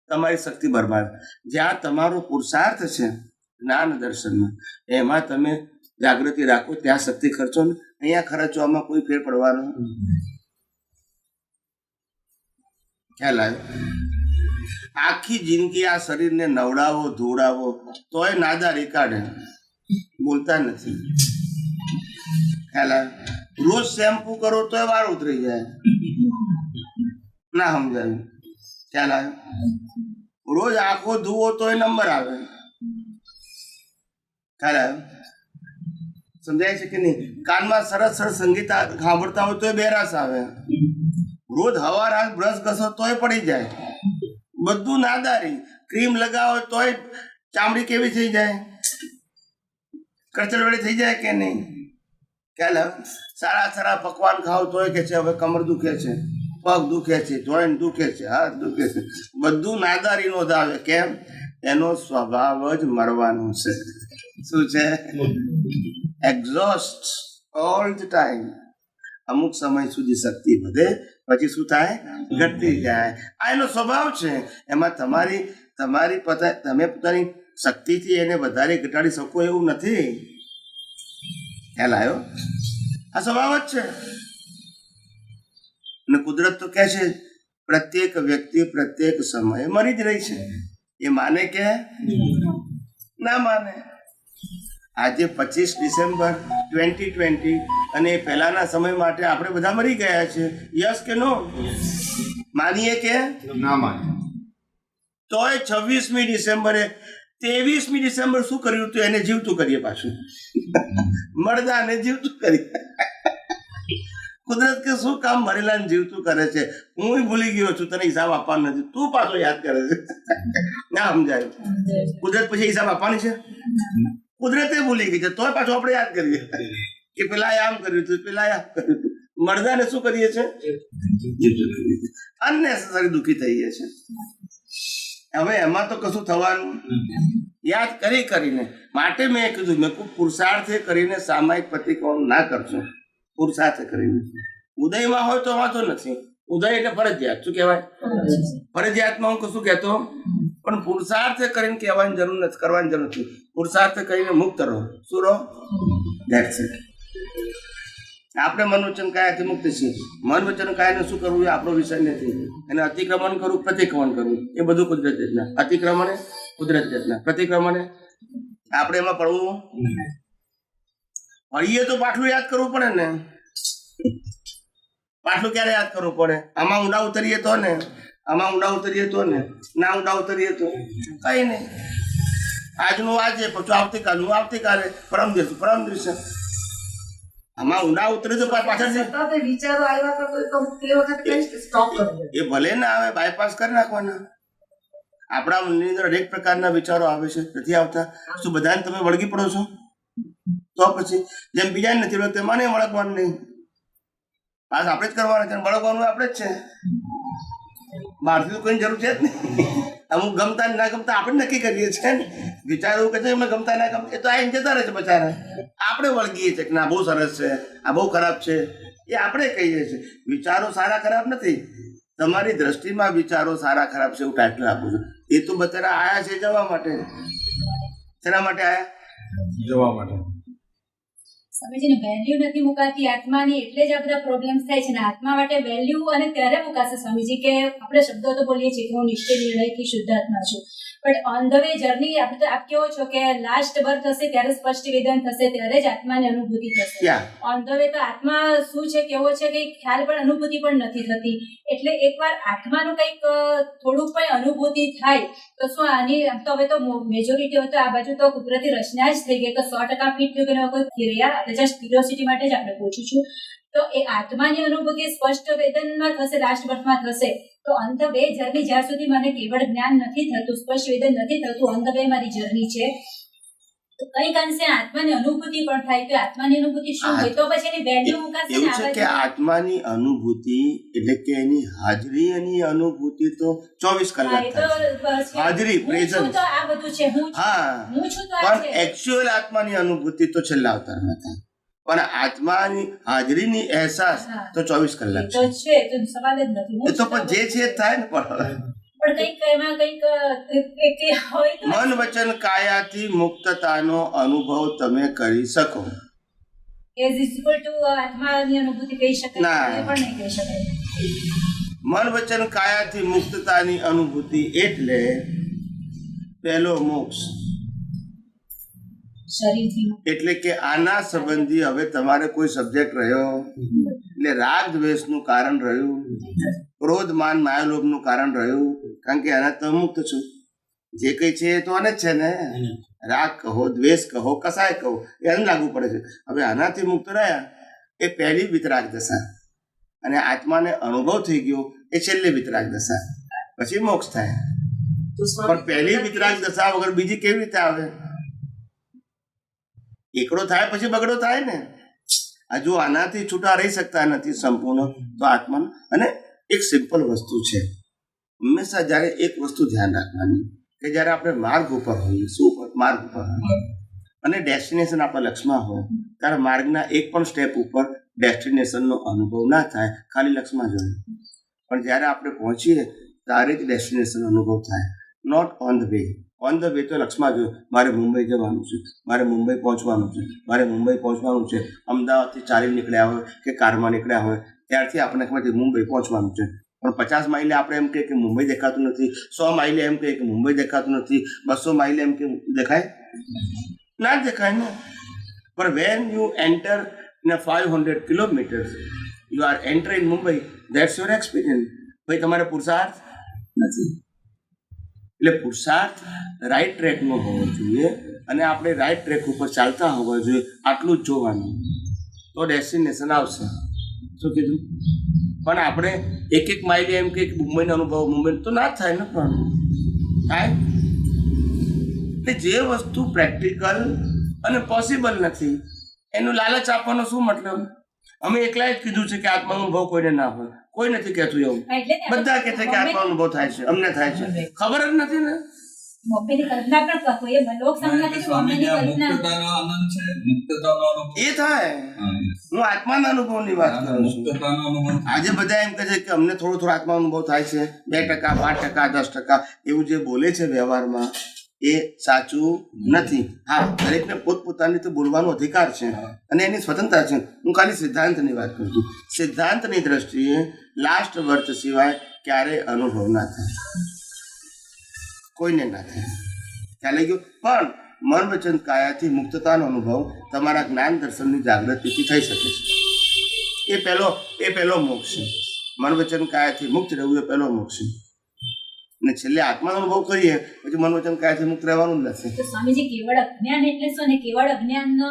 તમારી શક્તિ બરબાદ? જ્યાં તમારો પુરુષાર્થ છે જ્ઞાન દર્શનમાં, એમાં તમે જાગૃતિ રાખો, ત્યાં શક્તિ ખર્ચો ને. અહીંયા ખર્ચવામાં કોઈ ફેર પડવાનો ખ્યાલ આવ્યો? આખી જિંદગી આ શરીરને નવડાવો ધોવડાવો તોય નાદારી કાઢે, બોલતા નથી. ખ્યાલ આવ્યો? રોજ શેમ્પુ કરો તોય વાળ ઉતરી જાય, ના સમજાયું? ખ્યાલ આવ્યો? રોજ આંખો ધુવો તોય નંબર આવે. ખ્યાલ આવ્યો? સમજાય છે કે નહીં? કાનમાં સરસ સરસ સંગીત સાંભળતા હોય તોય બેરાસ આવે. રોજ હવાર હાથ બ્રશ ઘસો તોય પડી જાય. બધું નાદારી. ક્રીમ લગાવો તોય ચામડી કેવી થઈ જાય, કચરવડી થઈ જાય કે નહીં? ખ્યાલ આવે? સારા સારા પકવાન ખાવ તોય કે છે હવે કમર દુખે છે, પગ દુખે છે, જોઈન્ટ દુખે છે, હાથ દુખે છે. બધું નાદારીનો જ આવે. કેમ? એનો સ્વભાવ જ મરવાનો છે. શું છે? Exhaust all the time. અમુક સમય સુધી શક્તિ વધે, પછી શું થાય? ઘટતી જાય. આ એનો સ્વભાવ છે. એમાં તમે પોતાની શક્તિથી એને વધારે ઘટાડી શકો એવું નથી. ખ્યાલ આવ્યો? આ સ્વભાવ જ છે. અને કુદરત તો કહે છે પ્રત્યેક વ્યક્તિ પ્રત્યેક સમયે મરી જ રહી છે. એ માને કે ના માને? આજે 25 ડિસેમ્બર 2020 અને પહેલાના સમય માટે આપણે બધા મરી ગયા છે. યસ કે નો? માનીએ કે ના માને? તોય 26મી ડિસેમ્બરે 23મી ડિસેમ્બર શું કર્યું હતું? એને જીવતું કરીએ પાછું. મરદાને જીવતું કરીએ. કુદરત કે શું કામ મરેલાને જીવતું કરે છે? હું ભૂલી ગયો છું, તને હિસાબ આપવાનો નથી, તું પાછો યાદ કરે છે. ના સમજાયું? કુદરત પછી હિસાબ આપવાની છે? કુદરતે ભૂલી ગઈ છે તોય પાછું આપણે યાદ કરીએ કે પેલા આમ કર્યું હતું, પેલા આમ કર્યું હતું. મરદાને શું કરીએ છે? અનનેસેસરી દુઃખી થઈએ છે. હવે એમાં તો કશું થવાનું યાદ કરીને. માટે મેં કીધું, મેં ખૂબ પુરુષાર્થ કરીને સામાયિક પ્રતિક્રમણ ના કરશો. પુરુષાર્થ કરીને ઉદયમાં હોય તો વાંધો નથી. ઉદય એટલે ફરજિયાત. શું કહેવાય? ફરજિયાતમાં હું કશું કહેતો, પણ પુરુષાર્થ કરીને કહેવાની જરૂર નથી, કરવાની જરૂર નથી. પુરુષાર્થ કરીને મુક્ત રહો. શું રહો? That's it. આપણે મન વચન કાયાથી મુક્ત છીએ. મન વચન કાયાને શું કરવું એ આપણો વિષય નથી. એને અતિક્રમણ કરવું, પ્રતિક્રમણ કરવું એ બધું કુદરત રચના. અતિક્રમણે કુદરત રચના, પ્રતિક્રમણે આપણે એમાં પડવું. પડીએ તો પાછલું યાદ કરવું પડે ને. પાછલું ક્યારે યાદ કરવું પડે? આમાં ઊંડા ઉતરીએ તો ને, આમાં ઊંડા ઉતરીએ તો ને, ના ઊંડા ઉતરીએ તો કઈ નહીં. આજનું આજે, પછી આવતીકાલનું આવતીકાલે, પરમ દિવસ પરમ દિવસે. આમાં ઊંડા ઉતરે તો પાછળ સતત વિચારો આવ્યા કરતો તો તે વખતે સ્ટોપ કરવું. એ ભલે ના આવે, બાયપાસ કરી નાખવાના. આપણા મનની અંદર અનેક પ્રકારના વિચારો આવે છે, નથી આવતા. શું બધાને તમે વળગી પડો છો? તો પછી જેમ બીજા નથી વળગતા, મને વળગવાનું નહીં. પાસ આપણે જ કરવાના છે, વળગવાનું આપણે જ છે. બહારથી તો કોઈ જરૂર છે જ નહીં. અમુક ગમતા ને ના ગમતા આપણે નક્કી કરીએ છીએ ને. વિચારો કે છે એમને ગમતા ના ગમતા એ તો આ જતા રહે છે બચારા. આપણે વળગીએ છીએ કે ના બહુ સરસ છે, આ બહુ ખરાબ છે, એ આપણે કહીએ છીએ. વિચારો સારા ખરાબ નથી, તમારી દ્રષ્ટિમાં વિચારો સારા ખરાબ છે એવું ટાઇટલ આપું છું. એ તો બચારા આયા છે જવા માટે. શેના માટે આયા? જવા માટે. સ્વામીજીને વેલ્યુ નથી મુકાતી આત્માની, એટલે જ આ બધા પ્રોબ્લેમ્સ થાય છે. ને આત્મા માટે વેલ્યુ અને ત્યારે મુકાશે સ્વામીજી કે આપણે શબ્દો તો બોલીએ છીએ કે હું નિશ્ચય નિર્ણયથી શુદ્ધ આત્મા છું, પણ ઓન ધ વે જર્ની આપણે તો આપ કેવો છો કે લાસ્ટ બર્થ થશે ત્યારે સ્પષ્ટ વેદન થશે, ત્યારે જ આત્માની અનુભૂતિ થશે. ક્યાં? ઓન ધ વે તો આત્મા શું છે કેવો છે કે ખ્યાલ પણ અનુભૂતિ પણ નથી થતી. એટલે એકવાર આત્માનું કંઈક થોડુંક પણ અનુભૂતિ થાય તો શું આની તો હવે તો મેજોરિટી હવે તો આ બાજુ તો કુદરતી રચના જ થઈ ગઈ કે 100% ફિટ થયું કે ન કોઈ ક્રિયા જસ્ટ ક્યુરિયોસિટી માટે જ આપણે પૂછું છું. તો એ આત્માની અનુભૂતિ સ્પષ્ટ વેદનમાં થશે, લાસ્ટ બર્થમાં થશે. તો ઓન ધ વે જર્ની જ્યાં સુધી મને કેવળ જ્ઞાન નથી થતું, સ્પષ્ટ વેદન નથી થતું, ઓન ધ વે મારી જર્ની છે, તો કંઈક અંશે આત્માની અનુભૂતિ પણ થાય. તો આત્માની અનુભૂતિ શું હોય તો પછી એની વેલ્યુ મુકાશે ને. એવું છે કે આત્માની અનુભૂતિ એટલે કે એની હાજરી, એની અનુભૂતિ તો 24 કલાક થાય છે. હાજરી, પ્રેઝન્સ. તો આ બધું છે, હું છું તો આ પણ છે. એક્ચ્યુઅલ આત્માની અનુભૂતિ તો છેલ્લા અવતારમાં થાય. પણ આત્માની હાજરીની અહેસાસ તો 24 કલાક તો છે, તો સવાલ જ નથી. એ તો પણ જે છે એ થાય ને. પણ કંઈક એમાં કંઈક હોય તો મન વચન કાયાથી મુક્તતાનો અનુભવ તમે કરી શકો. ઇઝ ઇક્વલ ટુ આત્માની અનુભૂતિ કહી શકાય? ના. એ પણ નહીં કહી શકાય. મન વચન કાયાથી મુક્તતાની અનુભૂતિ એટલે પહેલો મોક્ષ. શરીરથી એટલે કે આના સંબંધી હવે તમારે કોઈ સબ્જેક્ટ રહ્યો એટલે રાગ દ્વેષનું કારણ રહ્યું, ક્રોધ માન માયાલોભનું કારણ રહ્યું, કારણ કે આના તો મુક્ત છું. જે કઈ છે એ તો આને જ છે ને. રાગ કહો, દ્વેષ કહો, કસાય કહો, એ આને લાગુ પડે છે. હવે આનાથી મુક્ત રહ્યા એ પહેલી વિતરાગ દશા, અને આત્માને અનુભવ થઈ ગયો એ છેલ્લી વિતરાગ દશા, પછી મોક્ષ થાય. તો પણ સ્વામી પહેલી વિતરાગ દશા વગર બીજી કેવી રીતે આવે? એકડો થાય પછી બગડો થાય ને. હજુ આનાથી છૂટા રહી શકતા નથી સંપૂર્ણ તો આત્માનું. અને એક સિમ્પલ વસ્તુ છે, હંમેશા જ્યારે એક વસ્તુ ધ્યાન રાખવાની કે જ્યારે આપણે માર્ગ ઉપર હોઈએ, શું માર્ગ ઉપર અને ડેસ્ટિનેશન આપણા લક્ષ્યમાં હોય, ત્યારે માર્ગના એક પણ સ્ટેપ ઉપર ડેસ્ટિનેશનનો અનુભવ ના થાય, ખાલી લક્ષ્યમાં જોઈએ. પણ જ્યારે આપણે પહોંચીએ ત્યારે જ ડેસ્ટિનેશનનો અનુભવ થાય, not on the way. On the way તો લક્ષ્યમાં જોયું, મારે મુંબઈ જવાનું છે, મારે મુંબઈ પહોંચવાનું છે, મારે મુંબઈ પહોંચવાનું છે. અમદાવાદથી ચાલી નીકળ્યા હોય કે કારમાં નીકળ્યા હોય ત્યારથી આપણને ખબર છે મુંબઈ પહોંચવાનું છે. પણ 50 માઇલે આપણે એમ કહીએ કે મુંબઈ દેખાતું નથી, 100 માઇલે એમ કહીએ કે મુંબઈ દેખાતું નથી, 200 માઇલે એમ કે દેખાય ના દેખાય ને. પણ when you enter in 500 kilometres you are enter in Mumbai, that's your experience. ભાઈ તમારે પુરુષાર્થ નથી. એટલે પુરુષાર્થ રાઈટ ટ્રેકનો હોવો જોઈએ, અને આપણે રાઈટ ટ્રેક ઉપર ચાલતા હોવા જોઈએ. આટલું જ જોવાનું તો ડેસ્ટિનેશન આવશે. શું કીધું? પણ આપણે એક માઇલે એમ કે મુંબઈનો અનુભવ, મુંબઈ તો ના જ થાય ને. પણ થાય એટલે જે વસ્તુ પ્રેક્ટિકલ અને પોસિબલ નથી એનું લાલચ આપવાનો શું મતલબ? અમે એકલા જ કીધું છે કે આત્માનો અનુભવ કોઈને ના હોય, કોઈ નથી કહેતું એવું. બધા કહે છે કે આત્માનો અનુભવ થાય છે, અમને થાય છે, ખબર જ નથી ને. બોમ્બેની કલ્પના પણ કહો, એ લોક સંગીત બોમ્બેની કલ્પના મુક્તતાનો આનંદ છે, મુક્તતાનો અનુભવ. એ થાય. હું આત્માના અનુભવની વાત કરું છું. મુક્તતાનો અનુભવ. આજે બધા એમ કહે છે કે અમને થોડો આત્મા અનુભવ થાય છે, 2%, 5%, 10%, એવું જે બોલે છે વ્યવહારમાં એ સાચું નથી. હા, દરેકને પોતપોતાની તો બોલવાનો અધિકાર છે અને એની સ્વતંત્રતા છે. હું ખાલી સિદ્ધાંતની વાત કરું છું. સિદ્ધાંતની દ્રષ્ટિએ લાસ્ટ વર્ત સિવાય ક્યારેય અનુભવ ના થાય, કોઈને ના થાય. ખ્યાલ આવી ગયો? પણ મન વચન કાયાથી મુક્તતાનો અનુભવ તમારા જ્ઞાન દર્શનની જાગૃતિથી થઈ શકે છે. એ પહેલો મોક્ષ છે. મન વચન કાયાથી મુક્ત રહેવું એ પહેલો મોક્ષ છે. અને છેલ્લે આત્માનો અનુભવ કરીએ પછી મન વચન કાયાથી મુક્ત રહેવાનું જ નથી. તો સ્વામીજી કેવળ અજ્ઞાન એટલે શું? ને કેવળ અજ્ઞાનનો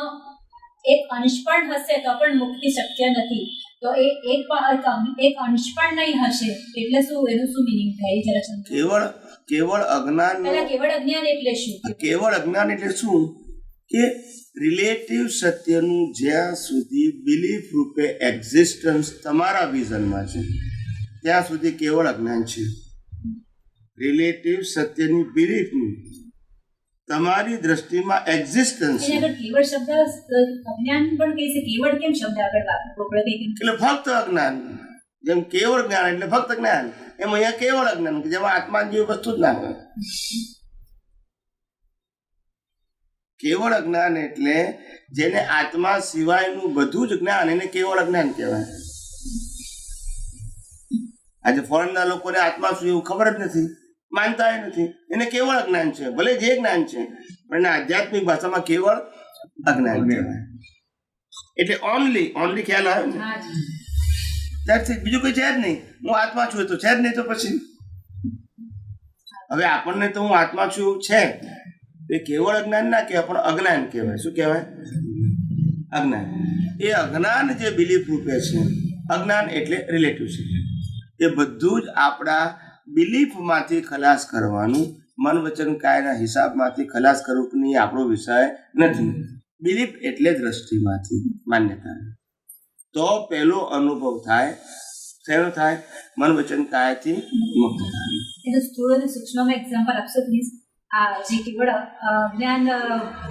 એક અંશ પણ હશે તો પણ મુક્તિ શક્ય નથી. તો એ એક અંશ પણ નહીં હશે એટલે શું, એનું શું મિનિંગ થાય જરા સમજો. કેવળ અજ્ઞાન. પહેલા કેવળ અજ્ઞાન એટલે શું? કેવળ અજ્ઞાન એટલે શું કે રિલેટિવ સત્યનું જ્યાં સુધી બિલીફ રૂપે એક્ઝિસ્ટન્સ તમારા વિઝનમાં છે ત્યાં સુધી કેવળ અજ્ઞાન છે. રિલેટિવ સત્યની બિલીફનું તમારી દ્રષ્ટિમાં એક્ઝિસ્ટન્સ એને છે આગળ કીવર્ડ શબ્દ અજ્ઞાન પણ કહે છે, કીવર્ડ કેમ શબ્દ આગળ આપણે કઈ એટલે ફક્ત અજ્ઞાન. જેમ કેવળ જ્ઞાન એટલે ફક્ત જ્ઞાન, એમ અહીંયા કેવળ અજ્ઞાન કે જેમાં આત્મા જેવી વસ્તુ જ ના હોય. કેવળ અજ્ઞાન એટલે જેને આત્મા સિવાયનું બધું જ જ્ઞાન, એને કેવળ અજ્ઞાન કહેવાય. આજે ફોરેનના લોકોને આત્મા શું એવું ખબર જ નથી, માનતા નથી, એને કેવળ અજ્ઞાન છે. ભલે જે જ્ઞાન છે પણ એને આધ્યાત્મિક ભાષામાં કેવળ અજ્ઞાન કહેવાય. એટલે ઓનલી ખ્યાલ આવે ને ત્યારથી બીજું કોઈ છે જ નહીં. હું આત્મા છું એ તો છે જ નહીં, તો પછી હવે આપણને તો હું આત્મા છું છે એ કેવળ અજ્ઞાન ના કહેવાય, પણ અજ્ઞાન કહેવાય. શું કહેવાય? અજ્ઞાન. એ અજ્ઞાન જે બિલીફ રૂપે છે, અજ્ઞાન એટલે રિલેટિવ છે, એ બધું જ આપણા બિલીફમાંથી ખલાસ કરવાનું, મન વચન કાયના હિસાબમાંથી ખલાસ કરવું એ આપણો વિષય નથી. બિલીફ એટલે દ્રષ્ટિમાંથી માન્યતા. તો પહેલો અનુભવ થાય, શેનો થાય? મન વચન કાયથી મુક્ત થાય. એનું સ્થૂળ અને સૂક્ષ્મમાં એક્ઝામ્પલ આપશો પ્લીઝ? આ જે કેવળ જ્ઞાન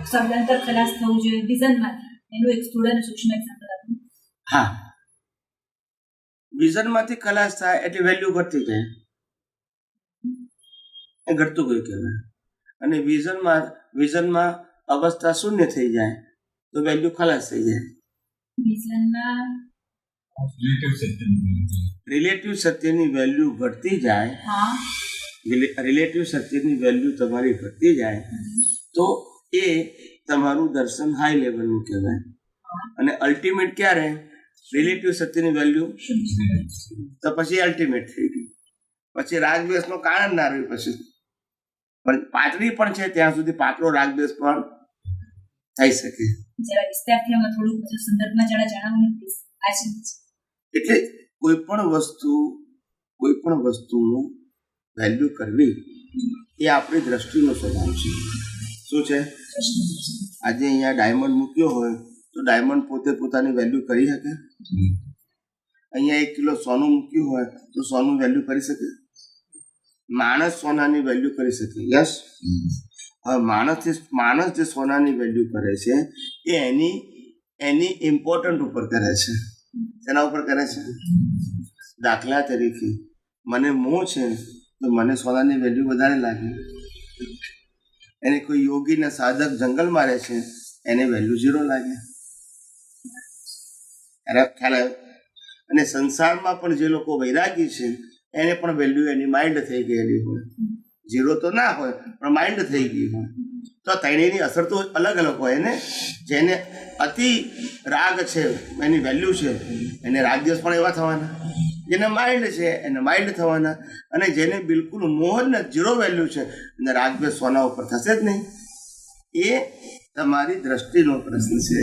શબ્દાંતર ખલાસ થવું જોઈએ વિઝનમાંથી, એનું એક સ્થૂળ અને સૂક્ષ્મ એક્ઝામ્પલ આપો. હા, વિઝનમાંથી ખલાસ થાય એટલે વેલ્યુ ઘટતી જાય, એ ઘટતું ગયું કહેવાય. અને વિઝનમાં અવસ્થા શૂન્ય થઈ જાય તો વેલ્યુ ખલાસ થઈ જાય. વિઝનમાં રિલેટિવ સત્યની વેલ્યુ ઘટતી જાય, હા રિલેટિવ સત્યની વેલ્યુ તમારી ઘટતી જાય તો એ તમારું દર્શન હાઈ લેવલનું કહેવાય. અને અલ્ટિમેટ ક્યારે? રિલેટિવ સત્યની વેલ્યુ તો પછી અલ્ટિમેટ થઈ ગયું. પછી રાગદ્વેષનો કારણ ના રહ્યું. પછી પણ પાતળી પણ છે ત્યાં સુધી પાતળો રાગદ્વેષ પણ થઈ શકે. જરા વિસ્તારથી આમાં થોડું બધું સંદર્ભમાં જણાવો ને પ્લીઝ. એટલે કોઈ પણ વસ્તુનું વેલ્યુ કરવી એ આપણી દ્રષ્ટિનો સ્વભાવ છે. શું છે? આજે અહીંયા ડાયમંડ મૂક્યો હોય તો ડાયમંડ પોતે પોતાની વેલ્યુ કરી શકે? અહીંયા 1 કિલો સોનું મૂક્યું હોય તો સોનું વેલ્યુ કરી શકે? માણસ સોનાની વેલ્યુ કરી શકે? યસ. હવે માણસ જે સોનાની વેલ્યુ કરે છે એ એની ઇમ્પોર્ટન્ટ ઉપર કરે છે. તેના ઉપર કરે છે. દાખલા તરીકે મને મોહ છે તો મને સોનાની વેલ્યુ વધારે લાગે. એને કોઈ યોગીને સાધક જંગલમાં રહે છે એને વેલ્યુ 0 લાગે. ખ્યાલ આવ્યો? અને સંસારમાં પણ જે લોકો વૈરાગી છે એને પણ વેલ્યુ એની માઇન્ડ થઈ ગયેલી હોય. 0 તો ના હોય પણ માઇન્ડ થઈ ગઈ હોય. તો ત્રણેયની અસર તો અલગ અલગ હોય ને. જેને અતિ રાગ છે એની વેલ્યુ છે એને રાગદ્વેષ પણ એવા થવાના. જેને માઇન્ડ છે એને માઇન્ડ થવાના. અને જેને બિલકુલ મોહ જ 0 વેલ્યુ છે એને રાગદ્વેષ સોના ઉપર થશે જ નહીં. એ તમારી દ્રષ્ટિનો પ્રશ્ન છે.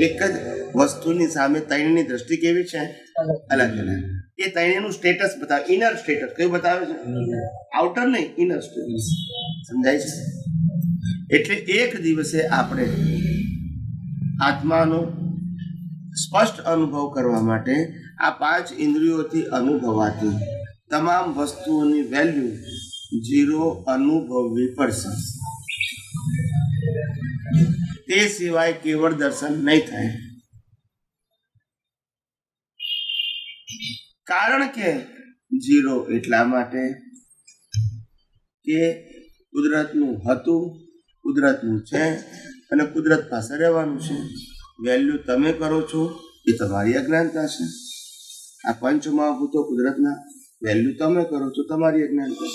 એક જ વસ્તુની સામે ત્રણની દ્રષ્ટિ કેવી છે? અલગ અલગ. એ ત્રણેયનું સ્ટેટસ બતાવે. ઇનર સ્ટેટસ કયું બતાવે છે? આઉટર નહીં, ઇનર સ્ટેટસ. સમજાય છે? એટલે એક દિવસે આપણે આત્માનો સ્પષ્ટ અનુભવ કરવા માટે આ 5 ઇન્દ્રિયોથી અનુભવાતી તમામ વસ્તુઓની વેલ્યુ 0 અનુભવવી પડશે. તે સિવાય કેવળ દર્શન નહીં થાય. કારણ કે 0 એટલા માટે કે કુદરતનું હતું, કુદરતનું છે અને કુદરત પાસે રહેવાનું છે. વેલ્યુ તમે કરો છો એ તમારી અજ્ઞાનતા છે. આ પંચમહાભૂતો કુદરતના વેલ્યુ તમે કરો છો તમારી અજ્ઞાનતા.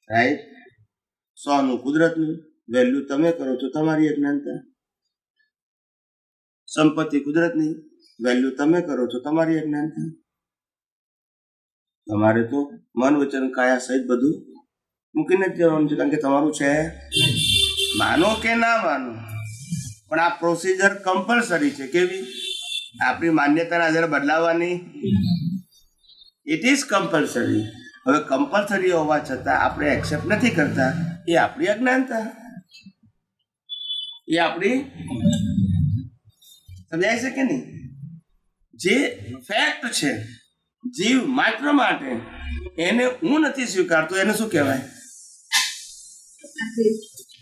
રાઈટ? સોનું કુદરતનું વેલ્યુ તમે કરો છો તમારી અજ્ઞાનતા. સંપત્તિ કુદરતની વેલ્યુ તમે કરો છો તમારી અજ્ઞાનતા. તમારે તો મન વચન કાયા સહિત બધું મૂકીને જ જવાનું છે. કારણ કે તમારું છે. માનો કે ના માનો પણ આ પ્રોસિજર કમ્પલસરી છે. કેવી? આપણી માન્યતાના આધારે બદલાવાની. It is compulsory. હવે કમ્પલસરી હોવા છતાં આપણે એક્સેપ્ટ નથી કરતા. એ આપણી અજ્ઞાનતા. એ આપણી સમજાય છે કે નહીં? જે ફેક્ટ છે જીવ માત્ર માટે એને હું નથી સ્વીકારતો, એને શું કહેવાય?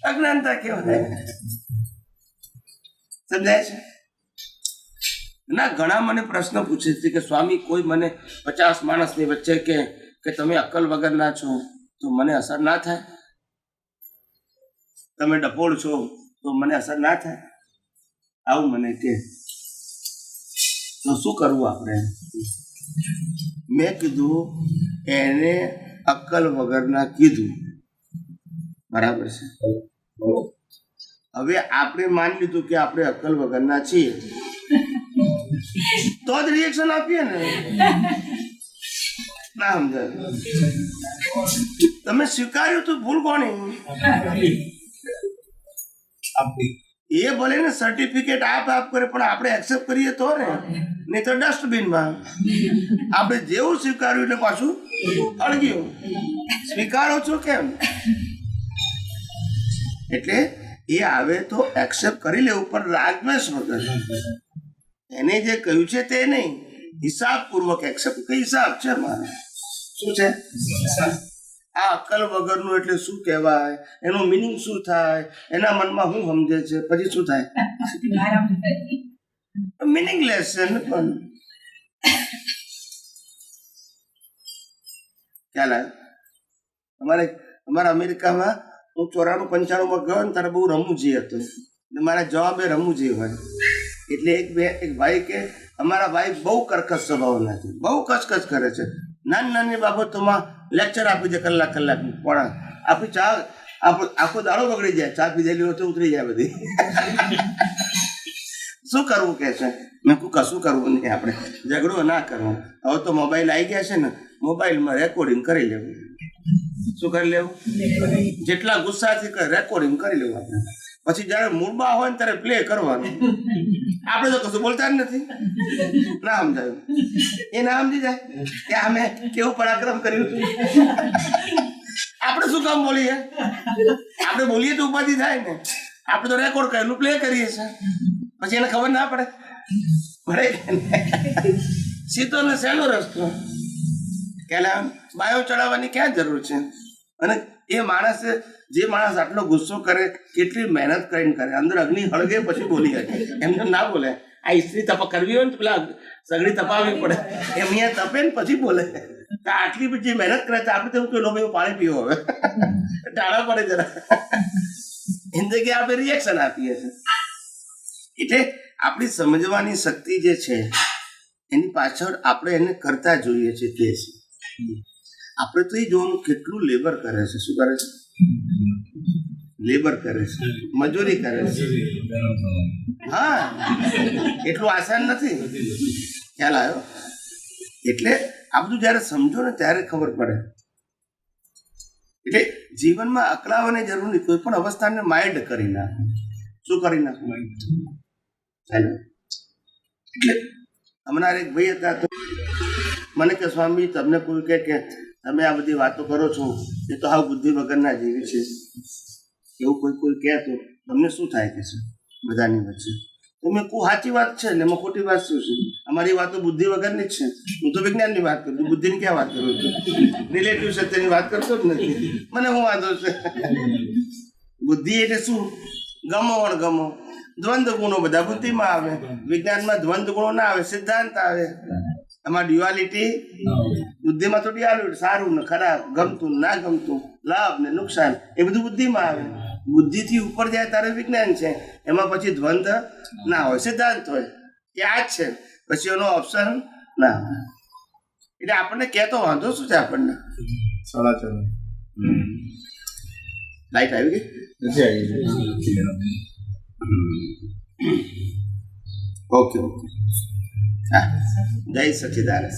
અજ્ઞાનતા કહેવાય. સમજાય છે? ના, ઘણા મને પ્રશ્ન પૂછે છે કે સ્વામી, કોઈ મને 50 માણસની વચ્ચે કે તમે અક્કલ વગરના છો તો મને અસર ના થાય? તમે ડફોળ છો તો મને અસર ના થાય? આવું મને કે તો શું કરવું આપણે? મેં કીધું એને અક્કલ વગરના કીધું, બરાબર છે. હવે આપણે માની લીધું કે આપણે અક્કલ વગરના છીએ તો જ રિએક્શન આપીએ ને. ના સમજાય? તમે સ્વીકાર્યું તો ભૂલ કોની? એ ભલે ને સર્ટિફિકેટ આપ કરે પણ આપણે એક્સેપ્ટ કરીએ તો ને, નહીં તો ડસ્ટબિનમાં. આપણે જેવું સ્વીકાર્યું એટલે પાછું અળગ્યું. સ્વીકારો છો કેમ? એટલે એ આવે તો એક્સેપ્ટ કરી લેવું, પણ રાગદ્વેષ વગર. એને જે કહ્યું છે તે નહીં, હિસાબપૂર્વક એક્સેપ્ટ. કઈ હિસાબ છે મારે? શું છે આ અક્કલ વગરનું? એટલે શું કહેવાય? એનું મિનિંગ શું થાય? એના મનમાં શું સમજે છે? પછી શું થાય? મિનિંગલેસ છે ને. પણ ખ્યાલ આવ્યો? અમારા અમેરિકામાં હું 94-95 ગયો ને ત્યારે બહુ રમૂજી હતું ને મારા જવાબે રમૂજી હોય. એટલે એક ભાઈ કે અમારા ભાઈ બહુ કર્કશ સ્વભાવના છે, બહુ કચકચ કરે છે, નાની નાની બાબતોમાં લેક્ચર આપી દે, કલાક પણ આપણી ચા આખો દાડો બગડી જાય. ચા પીધેલી હોય તો ઉતરી જાય બધી. શું કરવું કે છે? મેં કહું કશું કરવું નહીં, આપણે ઝઘડો ના કરવો. હવે તો મોબાઈલ આવી ગયા છે ને, મોબાઈલમાં રેકોર્ડિંગ કરી લેવું. શું કરી લેવું? જેટલા ગુસ્સાથી રેકોર્ડિંગ કરી લેવું આપણે. પછી જયારે મૂડમાં હોય ને ત્યારે પ્લે કરવાનું. આપણે તો કશું બોલતા જ નથી. ના સમજાયું? એ ના સમજી જાય કે અમે કેવું પરાક્રમ કર્યું હતું. આપણે શું કામ બોલીએ? આપણે બોલીએ તો ઉપાધિ થાય ને. આપણે તો રેકોર્ડ કરેલું પ્લે કરીએ છીએ, પછી એને ખબર ના પડે. સીધો ને સહેલો રસ્તો. પેલા બાયો ચડાવવાની ક્યાં જરૂર છે? અને એ માણસે, જે માણસ આટલો ગુસ્સો કરે, કેટલી મહેનત કરીને કરે, અંદર અગ્નિ હળગે પછી બોલી શકે. એમને ના બોલે. આ ઇસ્ત્રી તપા કરવી હોય ને તો પેલા સગડી તપાવવી પડે, એમ અહીંયા તપે ને પછી બોલે. આટલી બધી મહેનત કરે તો આપણે તો કોઈ લોભ પાણી પીવો હવે ટાળા પડે જરા. એની જગ્યાએ આપણે રિએક્શન આપીએ છીએ. એટલે આપણી સમજવાની શક્તિ જે છે એની પાછળ આપણે એને કરતા જોઈએ છીએ. તે છે આપણે તો એ જોવાનું કેટલું લેબર કરે છે. શું કરે છે? લેબર કરે છે, મજૂરી કરે છે. હા, એટલું આસાન નથી. ખ્યાલ આવ્યો? એટલે આ બધું જયારે સમજો ને ત્યારે ખબર પડે. એટલે જીવનમાં અકળાવવાની જરૂર નહીં. કોઈ પણ અવસ્થાને માઇલ્ડ કરી નાખો. શું કરી નાખો? ચાલો. એટલે હમણાં એક ભાઈ હતા તો મને કે સ્વામી, તમને કોઈ કે તમે આ બધી વાતો કરો છો એ તો હાવ બુદ્ધિ વગરના જેવી છે, એવું કોઈ કહે તો તમને શું થાય કે છે બધાની વચ્ચે? તો મેં કહું સાચી વાત છે ને એમાં ખોટી વાત શું છે? અમારી વાતો બુદ્ધિ વગરની જ છે. હું તો વિજ્ઞાનની વાત કરું છું, બુદ્ધિની ક્યાં વાત કરું છું? રિલેટિવ સત્યની વાત કરતો જ નથી. મને શું વાંધો છે? બુદ્ધિ એટલે શું? ગમો અણગમો, દ્વંદ્વ ગુણો બધા બુદ્ધિમાં આવે. વિજ્ઞાનમાં દ્વંદ્વ ગુણો ના આવે, સિદ્ધાંત આવે. એમાં ડ્યુઆલિટી, બુદ્ધિમાં તો ડ્યુઆલિટી, સારું ને ખરાબ, ગમતું ના ગમતું, લાભ ને નુકસાન, એ બધું બુદ્ધિમાં આવે. બુદ્ધિથી ઉપર જાય ત્યારે વિજ્ઞાન છે. એમાં પછી દ્વંદ્વ ના હોય, સિદ્ધાંત હોય. એ આ જ છે. પછી એનો ઓપ્શન ના હોય. એટલે આપણને કહેતો વાંધો શું છે? આપણને 4:30 લાઈટ આવી ગઈ નથી આવી. ઓકે. હા, જય સચિદાનંદ.